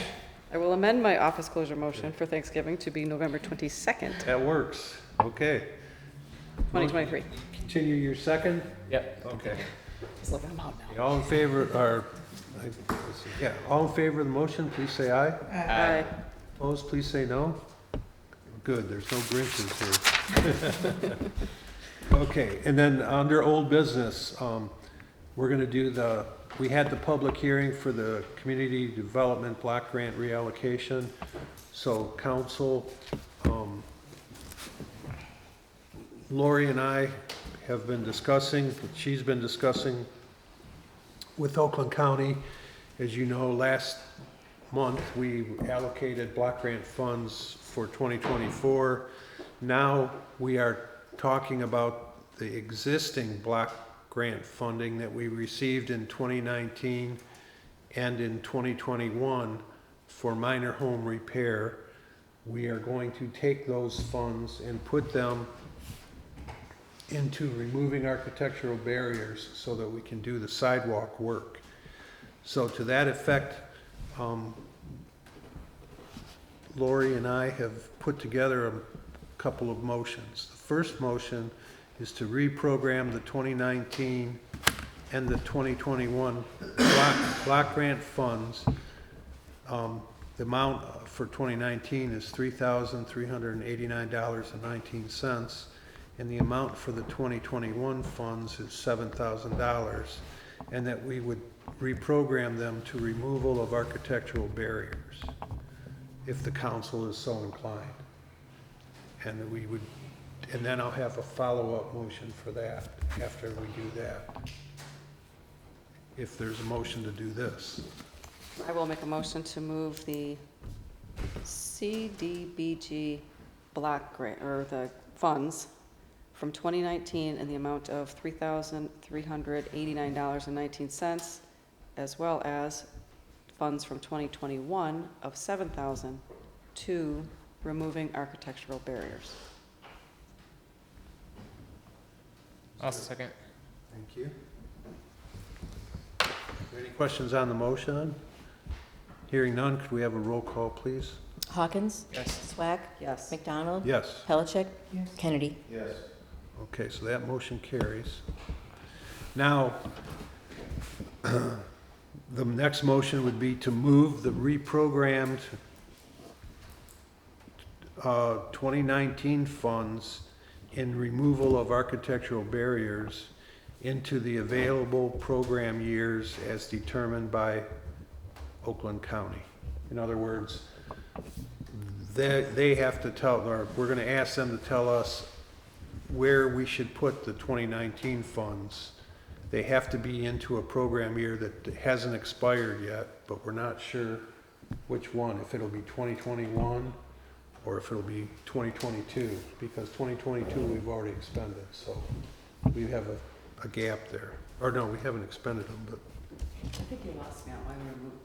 I will amend my office closure motion for Thanksgiving to be November 22nd, That works. Okay. 2023. Continue your second? Yep. Okay. Just let them out now. All in favor, or, let's see, yeah, all in favor of the motion, please say aye. Aye. Opposed, please say no. Good, there's no Grinches here. Okay, and then under old business, we're gonna do we had the public hearing for the community development block grant reallocation. So council, Lori and I have been discussing, she's been discussing with Oakland County. As you know, last month, we allocated block grant funds for 2024. Now, we are talking about the existing block grant funding that we received in 2019 and in 2021 for minor home repair. We are going to take those funds and put them into removing architectural barriers so that we can do the sidewalk work. So to that effect, Lori and I have put together a couple of motions. The first motion is to reprogram the 2019 and the 2021 block grant funds. The amount for 2019 is $3,389.19, and the amount for the 2021 funds is $7,000. and that we would reprogram them to removal of architectural barriers, if the council is so inclined. And that we would, and then I'll have a follow-up motion for that after we do that. If there's a motion to do this. I will make a motion to move the CDBG block grant, or the funds, from 2019 in the amount of $3,389.19, as well as funds from 2021 of $7,000 to removing architectural barriers. I'll second. Thank you. Any questions on the motion? Hearing none, could we have a roll call, please? Hawkins? Yes. Swack? Yes. McDonald? Yes. Pellicet? Yes. Kennedy? Yes. Okay, so that motion carries. Now, the next motion would be to move the reprogrammed 2019 funds in removal of architectural barriers into the available program years as determined by Oakland County. In other words, they have to tell, or we're going to ask them to tell us where we should put the 2019 funds. They have to be into a program year that hasn't expired yet, but we're not sure which one, if it'll be 2021 or if it'll be 2022, because 2022 we've already expended, so we have a gap there. Or no, we haven't expended them, but I think you lost me on why we removed,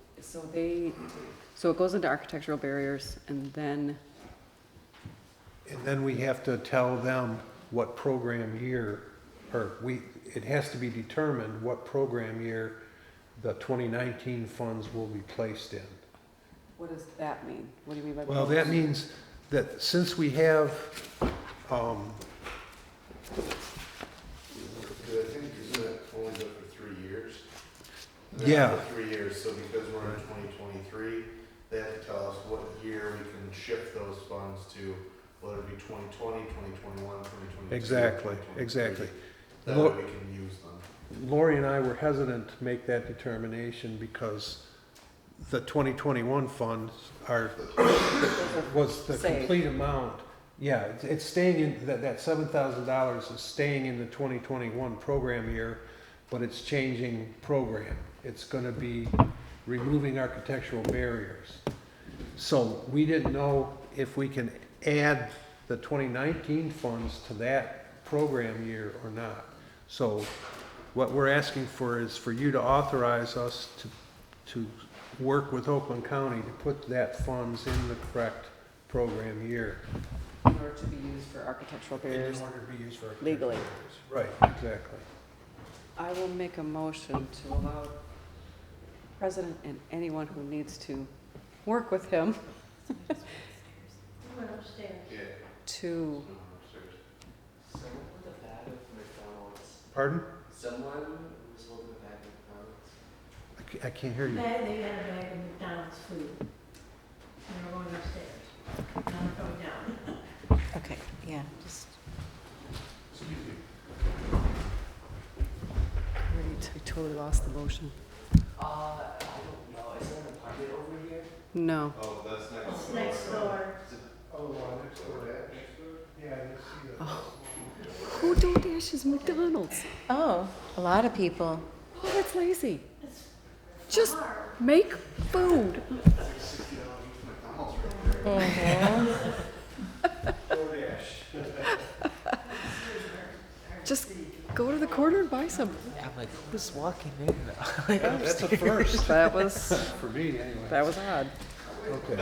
so it goes into architectural barriers, and then, we have to tell them what program year, it has to be determined what program year the 2019 funds will be placed in. what does that mean? What do you mean by? Well, that means that since we have, I think, isn't it only good for 3 years? Yeah. For 3 years, so because we're in 2023, they have to tell us what year we can shift those funds to, whether it be 2020, 2021, 2022. Exactly, 2023. exactly. That way we can use them. Lori and I were hesitant to make that determination because the 2021 funds was the Same. complete amount. Yeah, it's staying in, that $7,000 is staying in the 2021 program year, but it's changing program. It's gonna be removing architectural barriers. So we didn't know if we can add the 2019 funds to that program year or not. So what we're asking for is for you to authorize us to work with Oakland County to put that funds in the correct program year. In order to be used for architectural barriers In order to be used for architectural legally. barriers. Right, exactly. I will make a motion to allow the president and anyone who needs to work with him We went upstairs. Yeah. to, Upstairs. Someone with a bag of McDonald's. Pardon? Someone was holding a bag of McDonald's. I can't hear you. They had a bag of McDonald's food. And we're going upstairs. Now we're going down. Okay, yeah, just, I totally lost the motion. I don't know. Is there an apartment over here? No. Oh, that's next. It's next door. Oh, next door, next door? Yeah, I didn't see that. Who DoorDashes McDonald's? oh, a lot of people. Oh, that's lazy. It's Just far. make food. Mhm. Just go to the corner and buy some. I'm like, who's walking in? That's a first, That was, for me anyway. that was odd. Okay.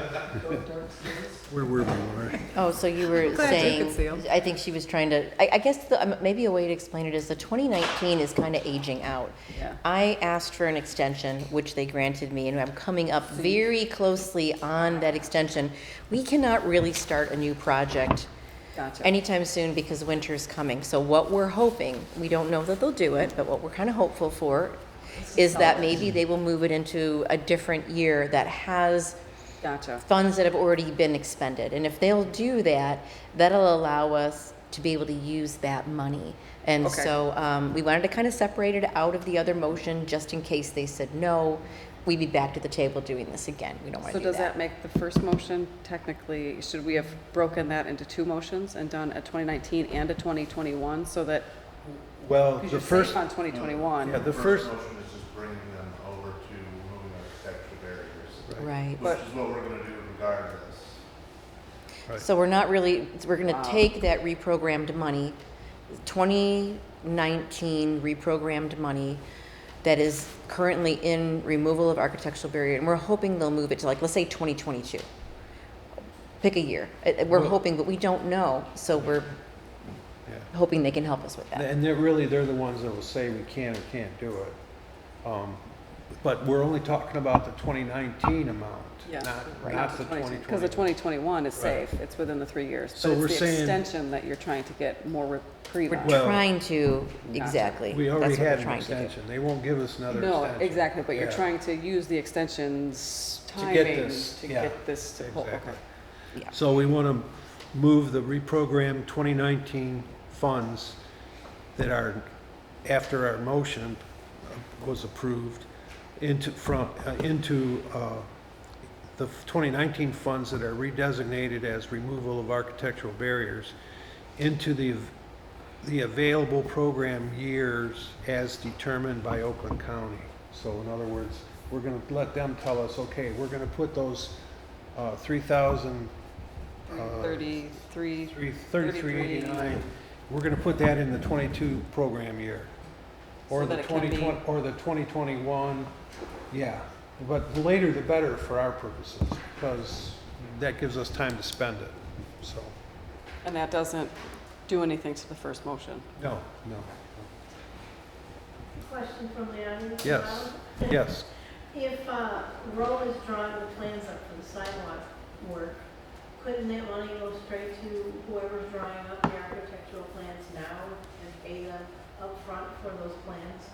Where were we, Lori? Oh, so you were glad you could see 'em. saying, I think she was trying to, I guess maybe a way to explain it is the 2019 is kind of aging out. Yeah. I asked for an extension, which they granted me, and I'm coming up very closely on that extension. We cannot really start a new project Gotcha. anytime soon because winter's coming. So what we're hoping, we don't know that they'll do it, but what we're kind of hopeful for is that maybe they will move it into a different year that has Gotcha. funds that have already been expended. And if they'll do that, that'll allow us to be able to use that money. And Okay. so we wanted to kind of separate it out of the other motion, just in case they said no. We'd be back to the table doing this again. We don't want So to do does that make the first motion technically, should we have broken that into two motions and done a 2019 and a 2021 so that, Well, because the you're first, safe on 2021? yeah, the first, motion is just bringing them over to removing architectural barriers, Right. which is what we're gonna do regardless. right. So we're not really, we're going to Wow. take that reprogrammed money, 2019 reprogrammed money that is currently in removal of architectural barrier, and we're hoping they'll move it to, like, let's say 2022. Pick a year. We're Well- hoping, but we don't know, so we're yeah. hoping they can help us with that. And they're the ones that will say we can or can't do it. But we're only talking about the 2019 amount, Yeah. not the 2020. Because the 2021 is Right. safe, it's within the 3 years. So But we're it's the saying- extension that you're trying to get more reprieve We're on. Well- trying to, exactly. We already That's what had we're an trying to do. extension. They won't give us another No, extension. exactly, but you're Yeah. trying to use the extension's To get timing this, to yeah, get this to pull, okay. exactly. Yeah. So we want to move the reprogrammed 2019 funds that are, after our motion was approved, into the 2019 funds that are redesignated as removal of architectural barriers into the available program years as determined by Oakland County. So in other words, we're going to let them tell us, okay, we're going to put those 3,000 33, 3389, we're going to put that in the 22 program year. Or So the that it can be- 2020, or the 2021, yeah. But the later the better for our purposes, because that gives us time to spend it, so, and that doesn't do anything to the first motion. no. Question from the audience? Yes. Bob? Yes, If Roe is drawing the plans up for the sidewalk work, couldn't that money go straight to whoever's drawing up the architectural plans now and pay them upfront for those plans?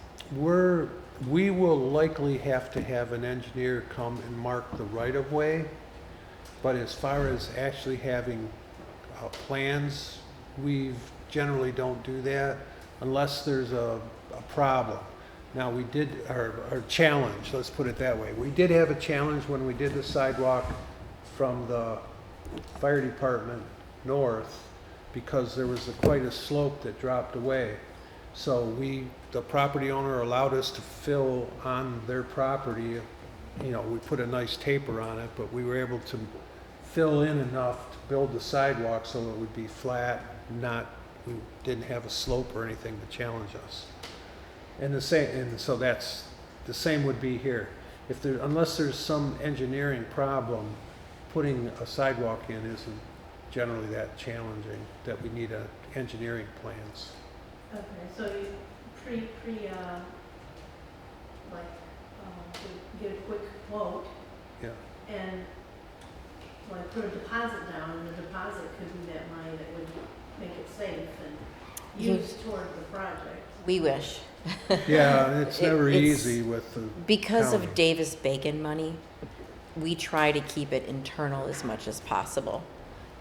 we will likely have to have an engineer come and mark the right-of-way, but as far as actually having plans, we generally don't do that unless there's a problem. Now, we did, our challenge, let's put it that way, we did have a challenge when we did the sidewalk from the fire department north, because there was quite a slope that dropped away. So the property owner allowed us to fill on their property. You know, we put a nice taper on it, but we were able to fill in enough to build the sidewalk so it would be flat, we didn't have a slope or anything to challenge us. And so that's, the same would be here. Unless there's some engineering problem, putting a sidewalk in isn't generally that challenging, that we need engineering plans. Okay, so you to get a quick quote Yeah. and like put a deposit down, and the deposit could be that money that would make it safe and used toward the project. We wish. Yeah, it's never It's- easy with the Because county. of Davis-Bacon money, we try to keep it internal as much as possible,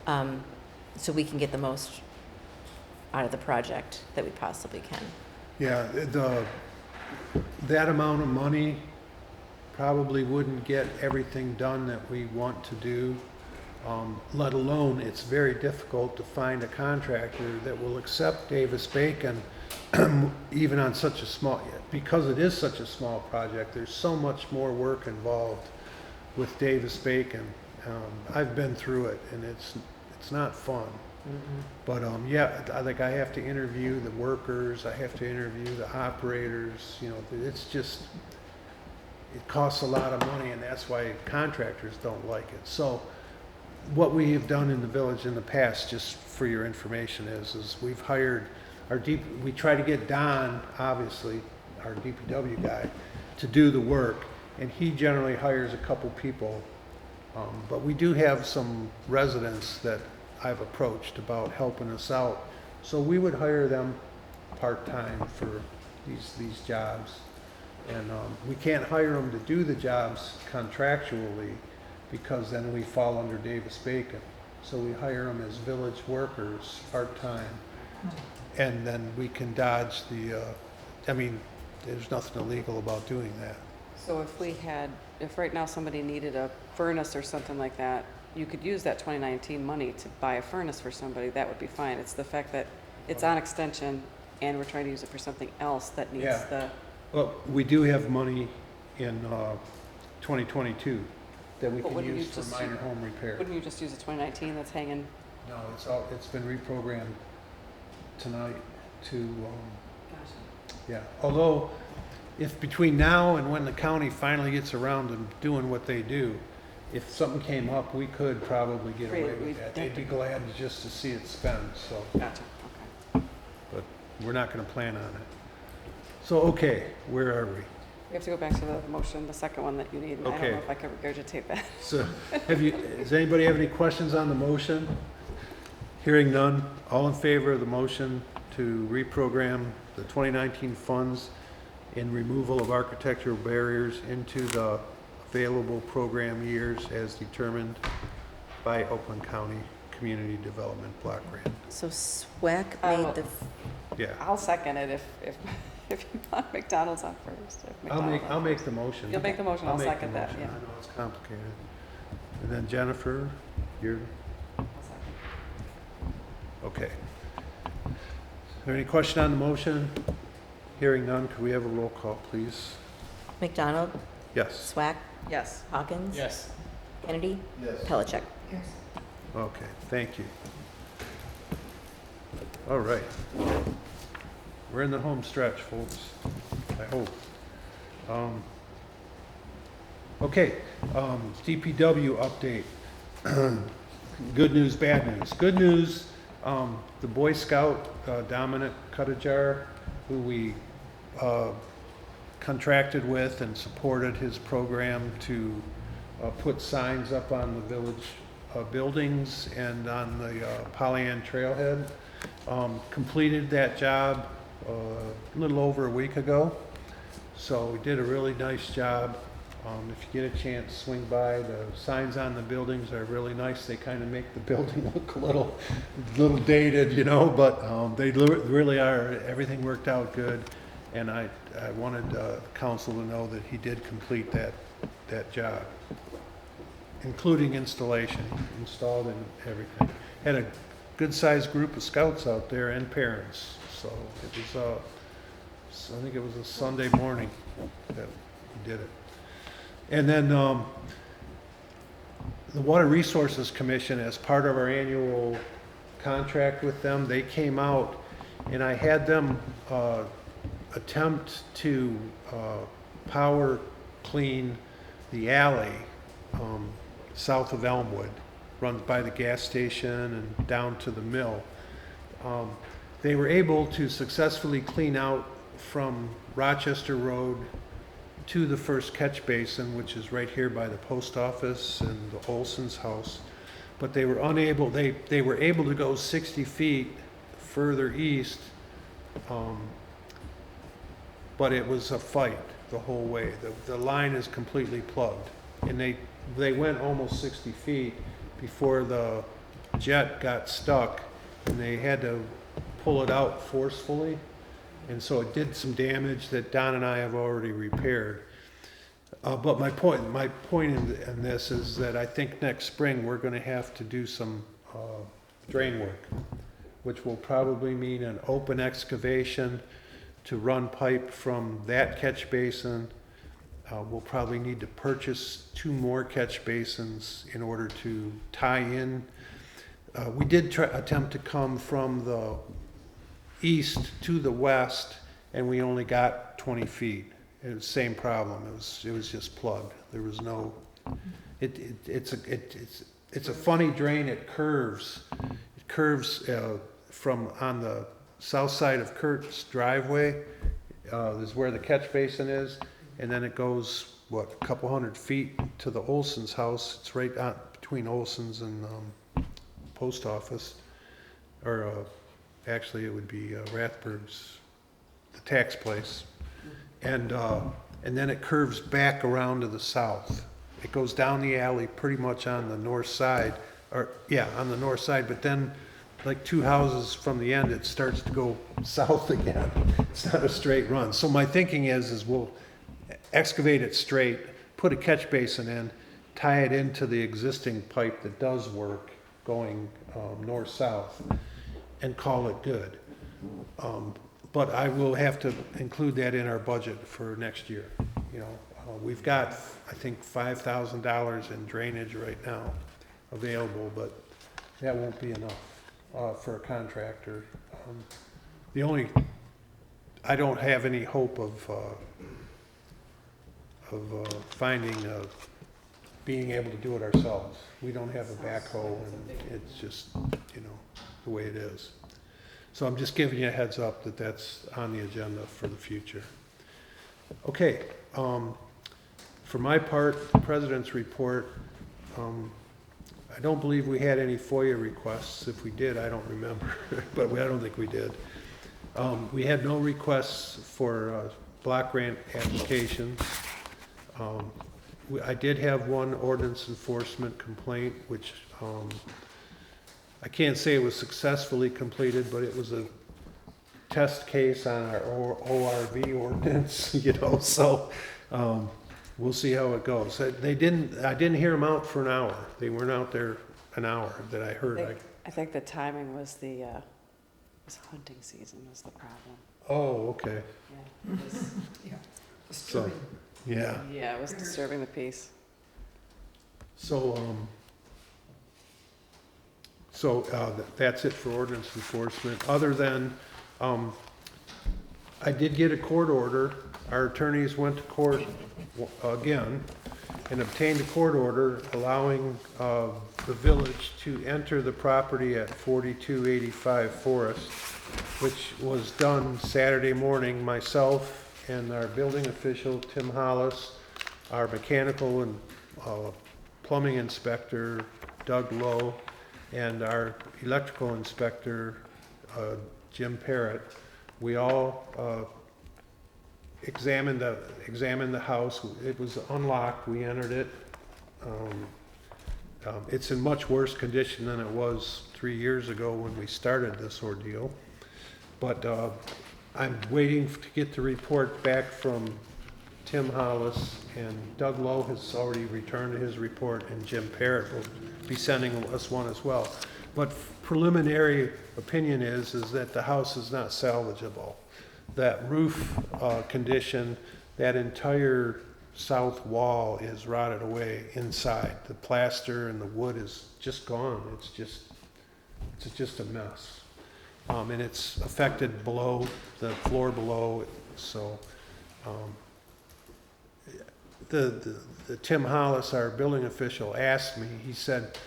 so we can get the most out of the project that we possibly can. Yeah, that amount of money probably wouldn't get everything done that we want to do, let alone it's very difficult to find a contractor that will accept Davis-Bacon even on such a small, because it is such a small project, there's so much more work involved with Davis-Bacon. I've been through it and it's not fun. But yeah, I have to interview the workers, I have to interview the operators, you know, it's just, it costs a lot of money, and that's why contractors don't like it. So what we have done in the village in the past, just for your information, is we've hired we try to get Don, obviously, our DPW guy, to do the work, and he generally hires a couple people. But we do have some residents that I've approached about helping us out. So we would hire them part-time for these jobs. And we can't hire them to do the jobs contractually, because then we fall under Davis-Bacon. So we hire them as village workers, part-time. And then we can dodge the, I mean, there's nothing illegal about doing that. So if right now somebody needed a furnace or something like that, you could use that 2019 money to buy a furnace for somebody, that would be fine. It's the fact that it's on extension and we're trying to use it for something else that needs Yeah. the, Well, we do have money in 2022 that we But can wouldn't you use for just minor home repair. wouldn't you just use the 2019 that's hanging? No, it's been reprogrammed tonight to, yeah. Although, if between now and when the county finally gets around to doing what they do, if something came up, we could probably get away Great, with that. They'd be glad just to see it spent, so. Gotcha, okay. But we're not gonna plan on it. So, okay, where are we? We have to go back to the motion, the second one that you need, and I don't Okay. know if I can regurgitate that. So, does anybody have any questions on the motion? Hearing none, all in favor of the motion to reprogram the 2019 funds in removal of architectural barriers into the available program years as determined by Oakland County Community Development Block Grant? So SWAC Um, made the, Yeah, I'll second it if you want McDonald's on first. if I'll McDonald's on make the motion. You'll make the motion, I'll make the second that, motion. yeah. I know it's complicated. And then Jennifer, you're, I'll second. okay. Is there any question on the motion? Hearing none, could we have a roll call, please? McDonald, Yes. SWAC, Yes. Hawkins, Yes. Kennedy, Yes. Pellicet. Yes. Okay, thank you. All right. We're in the home stretch, folks, I hope. Okay, DPW update. Good news, bad news. Good news, the Boy Scout, Dominic Cuttajar, who we contracted with and supported his program to put signs up on the village buildings and on the Pollyant Trailhead. Completed that job a little over a week ago. So we did a really nice job. If you get a chance, swing by. The signs on the buildings are really nice. They kind of make the building look a little dated, you know, but they really are. Everything worked out good. And I wanted council to know that he did complete that job, including installation, installed and everything. Had a good-sized group of scouts out there and parents. So it was, I think it was a Sunday morning that he did it. And then the Water Resources Commission, as part of our annual contract with them, they came out and I had them attempt to power clean the alley south of Elmwood, runs by the gas station and down to the mill. They were able to successfully clean out from Rochester Road to the first catch basin, which is right here by the post office and the Olson's house. But they were unable, they were able to go 60 feet further east, but it was a fight the whole way. The line is completely plugged. And they went almost 60 feet before the jet got stuck and they had to pull it out forcefully. And so it did some damage that Don and I have already repaired. But my point in this is that I think next spring we're going to have to do some drain work, which will probably mean an open excavation to run pipe from that catch basin. We'll probably need to purchase 2 more catch basins in order to tie in. We did attempt to come from the east to the west, and we only got 20 feet. It was the same problem. It was just plugged. There was no. It's a funny drain. It curves. It curves from on the south side of Kurt's driveway. Is where the catch basin is, and then it goes a couple hundred feet to the Olson's house. It's right out between Olson's and post office, or actually it would be Rathburg's, the tax place, and then it curves back around to the south. It goes down the alley pretty much on the north side or, yeah, on the north side, but then like 2 houses from the end, it starts to go south again. It's not a straight run. So my thinking is we'll excavate it straight, put a catch basin in, tie it into the existing pipe that does work going north-south, and call it good. But I will have to include that in our budget for next year. You know, we've got, I think, $5,000 in drainage right now available, but that won't be enough for a contractor. I don't have any hope of finding, being able to do it ourselves. We don't have a backhoe, and it's just, you know, the way it is. So I'm just giving you a heads up that that's on the agenda for the future. Okay, for my part, the President's report, I don't believe we had any FOIA requests. If we did, I don't remember, but I don't think we did. We had no requests for block grant applications. I did have one ordinance enforcement complaint, which I can't say it was successfully completed, but it was a test case on our ORV ordinance, you know, so we'll see how it goes. I didn't hear them out for an hour. They weren't out there an hour that I heard. I think the timing was was hunting season was the problem. Oh, okay. Yeah, it was, Yeah. So, yeah. yeah, it was disturbing the peace. So, that's it for ordinance enforcement. Other than, I did get a court order. Our attorneys went to court again and obtained a court order allowing the village to enter the property at 4285 Forest, which was done Saturday morning. Myself and our building official, Tim Hollis, our mechanical and plumbing inspector, Doug Lowe, and our electrical inspector, Jim Parrott, we all examined the house. It was unlocked. We entered it. It's in much worse condition than it was 3 years ago when we started this ordeal. But I'm waiting to get the report back from Tim Hollis, and Doug Lowe has already returned his report, and Jim Parrott will be sending us one as well. But preliminary opinion is that the house is not salvageable. That roof condition, that entire south wall is rotted away inside. The plaster and the wood is just gone. It's just a mess. And it's affected below, the floor below. So the Tim Hollis, our building official, asked me, he said,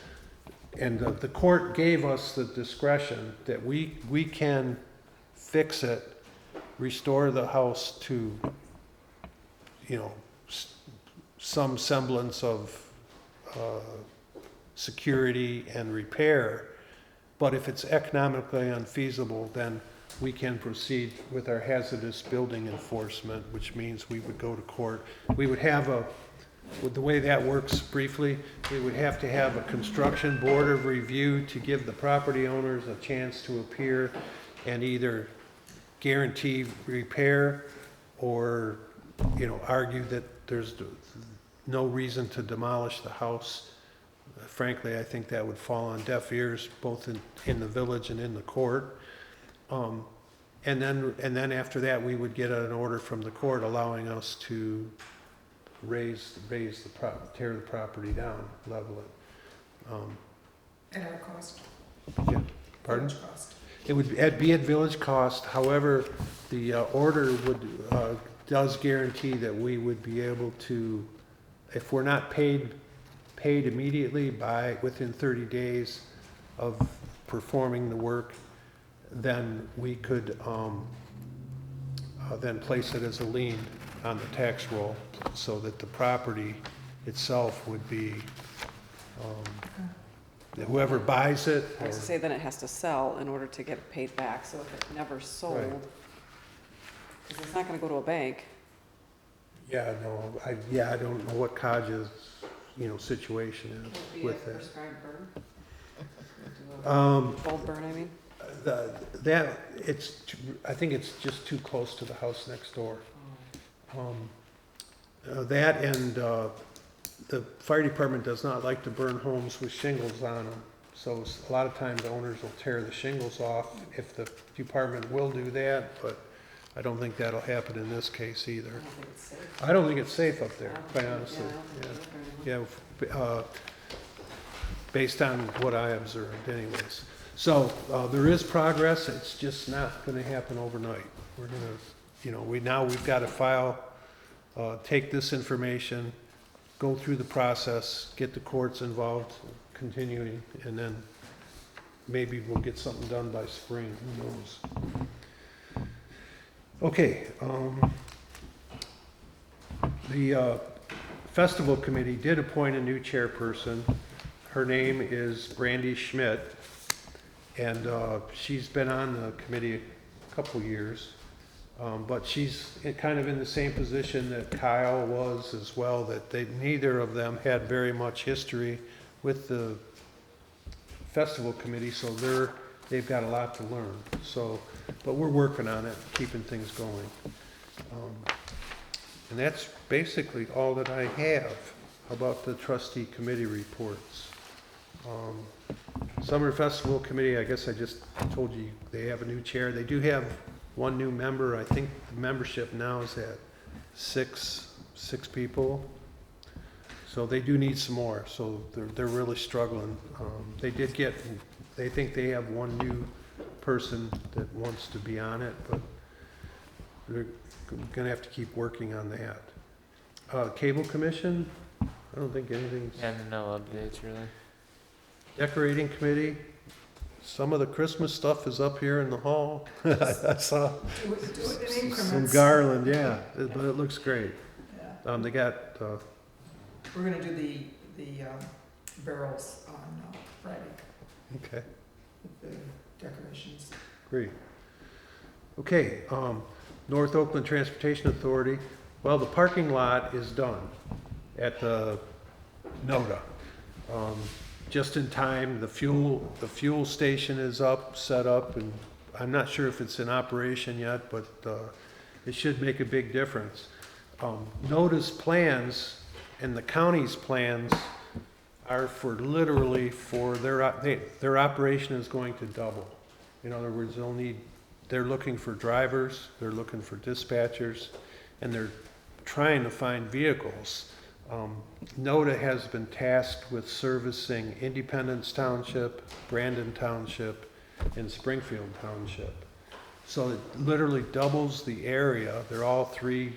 and the court gave us the discretion that we can fix it, restore the house to, you know, some semblance of security and repair. But if it's economically unfeasible, then we can proceed with our hazardous building enforcement, which means we would go to court. We would have the way that works briefly, we would have to have a construction board of review to give the property owners a chance to appear and either guarantee repair or, you know, argue that there's no reason to demolish the house. Frankly, I think that would fall on deaf ears, both in the village and in the court. And then after that, we would get an order from the court allowing us to tear the property down, level it. At our cost. Yeah. Pardon? Village cost. It would be at village cost. However, the order does guarantee that we would be able to, if we're not paid immediately within 30 days of performing the work, then we could then place it as a lien on the tax roll so that the property itself would be, whoever buys it. I was to say then it has to sell in order to get paid back, so if it never sold, Right. because it's not gonna go to a bank. Yeah, no, I don't know what Kaja's, situation is with it. Prescribed burn. Goldburn, I mean? I think it's just too close to the house next door. That and the fire department does not like to burn homes with shingles on them. So a lot of times owners will tear the shingles off if the department will do that, but I don't think that'll happen in this case either. I don't think it's safe up there, quite honestly. Yeah, based on what I observed anyways. So there is progress, it's just not gonna happen overnight. We're gonna, we've got to file, take this information, go through the process, get the courts involved, continuing, and then maybe we'll get something done by spring, who knows. Okay, the festival committee did appoint a new chairperson. Her name is Brandy Schmidt, and she's been on the committee a couple years, but she's kind of in the same position that Kyle was as well, that neither of them had very much history with the festival committee, so they've got a lot to learn. So, but we're working on it, keeping things going. And that's basically all that I have about the trustee committee reports. Summer Festival Committee, I guess I just told you they have a new chair. They do have one new member. I think the membership now is at six people. So they do need some more. So they're really struggling. They think they have one new person that wants to be on it, but they're gonna have to keep working on that. Cable Commission, I don't think anything's. And no updates really. Decorating Committee, some of the Christmas stuff is up here in the hall. I saw Do it in some increments. garland, yeah, but it looks great. Yeah. They got, We're gonna do the barrels on Friday, okay, with the decorations. great. Okay, North Oakland Transportation Authority, well, the parking lot is done at the NODA. Just in time, the fuel station is set up, and I'm not sure if it's in operation yet, but it should make a big difference. NODA's plans and the county's plans are literally for their operation is going to double. In other words, they're looking for drivers, they're looking for dispatchers, and they're trying to find vehicles. NODA has been tasked with servicing Independence Township, Brandon Township, and Springfield Township. So it literally doubles the area. They're all three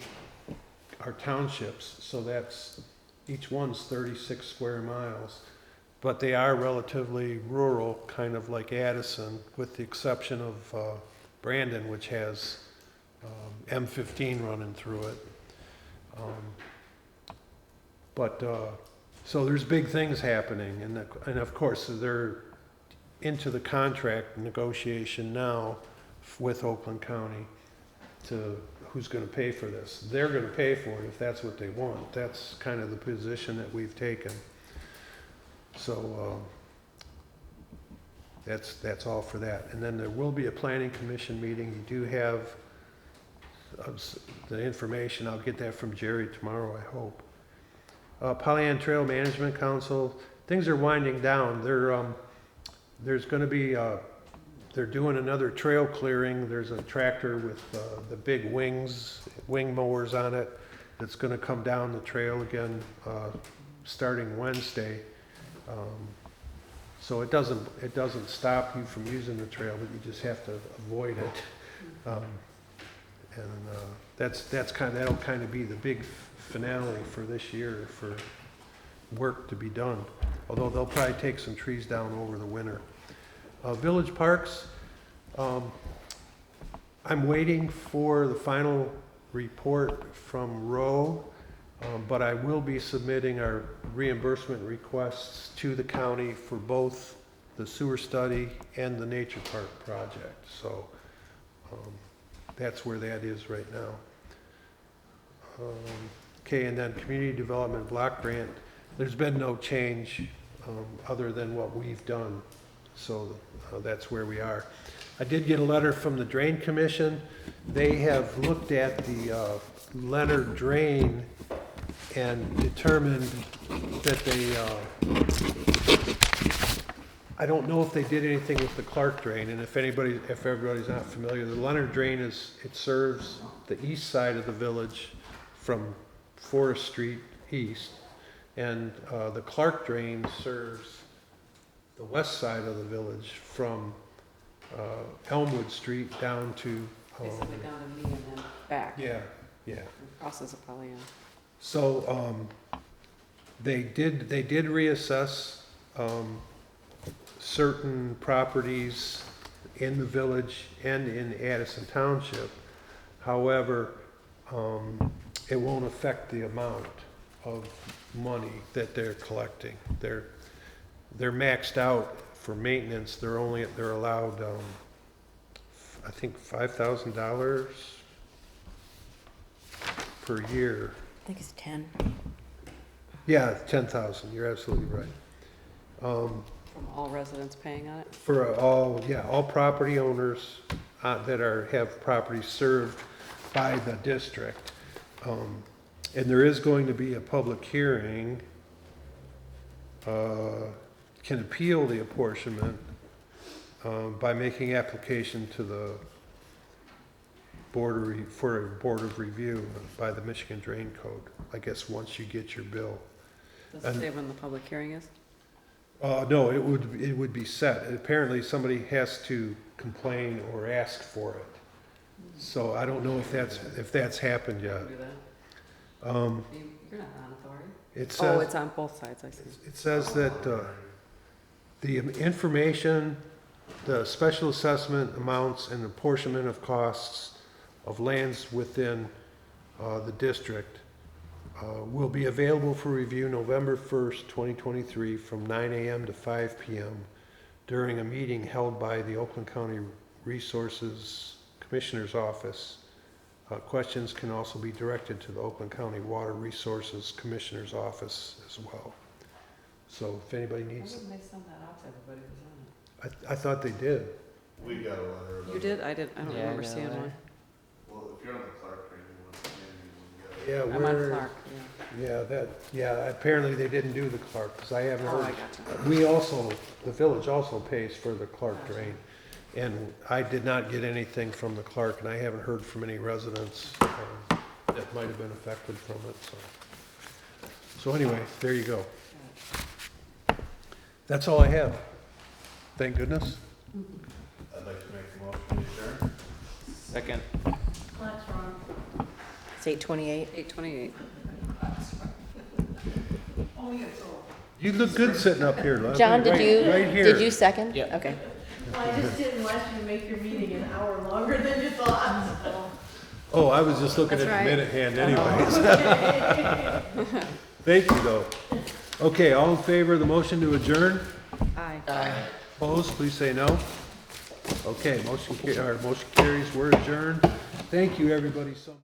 are townships, so that's, each one's 36 square miles. But they are relatively rural, kind of like Addison, with the exception of Brandon, which has M15 running through it. So there's big things happening, and of course they're into the contract negotiation now with Oakland County to who's going to pay for this. They're going to pay for it if that's what they want. That's kind of the position that we've taken. So that's all for that. And then there will be a planning commission meeting. You do have the information. I'll get that from Jerry tomorrow, I hope. Pollyant Trail Management Council, things are winding down. There's going to be, they're doing another trail clearing. There's a tractor with the big wing mowers on it that's going to come down the trail again starting Wednesday. So it doesn't stop you from using the trail, but you just have to avoid it. That'll kind of be the big finale for this year for work to be done. Although they'll probably take some trees down over the winter. Village parks, I'm waiting for the final report from Rowe, but I will be submitting our reimbursement requests to the county for both the sewer study and the nature park project. So that's where that is right now. Okay, and then community development block grant, there's been no change. other than what we've done. So that's where we are. I did get a letter from the Drain Commission. They have looked at the Leonard Drain and determined that they, I don't know if they did anything with the Clark Drain, and if everybody's not familiar, the Leonard Drain it serves the east side of the village from Forest Street east, and the Clark Drain serves the west side of the village from Elmwood Street down to. Basically down to me and then back. Yeah, yeah. Crosses it probably, yeah. So, they did reassess, certain properties in the village and in Addison Township. However, it won't affect the amount of money that they're collecting. They're maxed out for maintenance. They're allowed, I think $5,000 per year. I think it's 10. Yeah, 10,000, you're absolutely right. From all residents paying on it? For all property owners that have properties served by the district. And there is going to be a public hearing, can appeal the apportionment by making application to the for a board of review by the Michigan Drain Code, I guess, once you get your bill. Does it say when the public hearing is? No, it would be set. Apparently, somebody has to complain or ask for it. So I don't know if that's happened yet. Do that? Um, You're not on authority? It Oh, says, it's on both sides, I see. it says that the information, the special assessment amounts and apportionment of costs of lands within the district will be available for review November 1st, 2023 from 9 a.m. to 5 p.m. during a meeting held by the Oakland County Resources Commissioner's Office. Questions can also be directed to the Oakland County Water Resources Commissioner's Office as well. So if anybody Why needs, wouldn't they send that out to everybody who's on it? I thought they did. We got a letter. You did? I don't Yeah, I remember got a seeing letter. one. Well, if you're on the Clark Drain, you want to Yeah, I'm on Clark, yeah. apparently they didn't do the Clark, because I haven't Oh, I heard. gotcha. The village also pays for the Clark Drain. And I did not get anything from the Clark, and I haven't heard from any residents that might have been affected from it, so. So anyway, there you go. That's all I have. Thank goodness. I'd like to make a motion to adjourn. Second. That's wrong. It's 8:28. 8:28. Only it's all. You look good sitting up here, Leslie. John, Right here. did you second? Yeah. Okay. Well, I just didn't want you to make your meeting an hour longer than you thought. Oh, I was just looking at That's the right. minute hand anyways. Thank you, though. Okay, all in favor of the motion to adjourn? Aye. Opposed, please say no. Okay, motion carries, we're adjourned. Thank you, everybody, so much.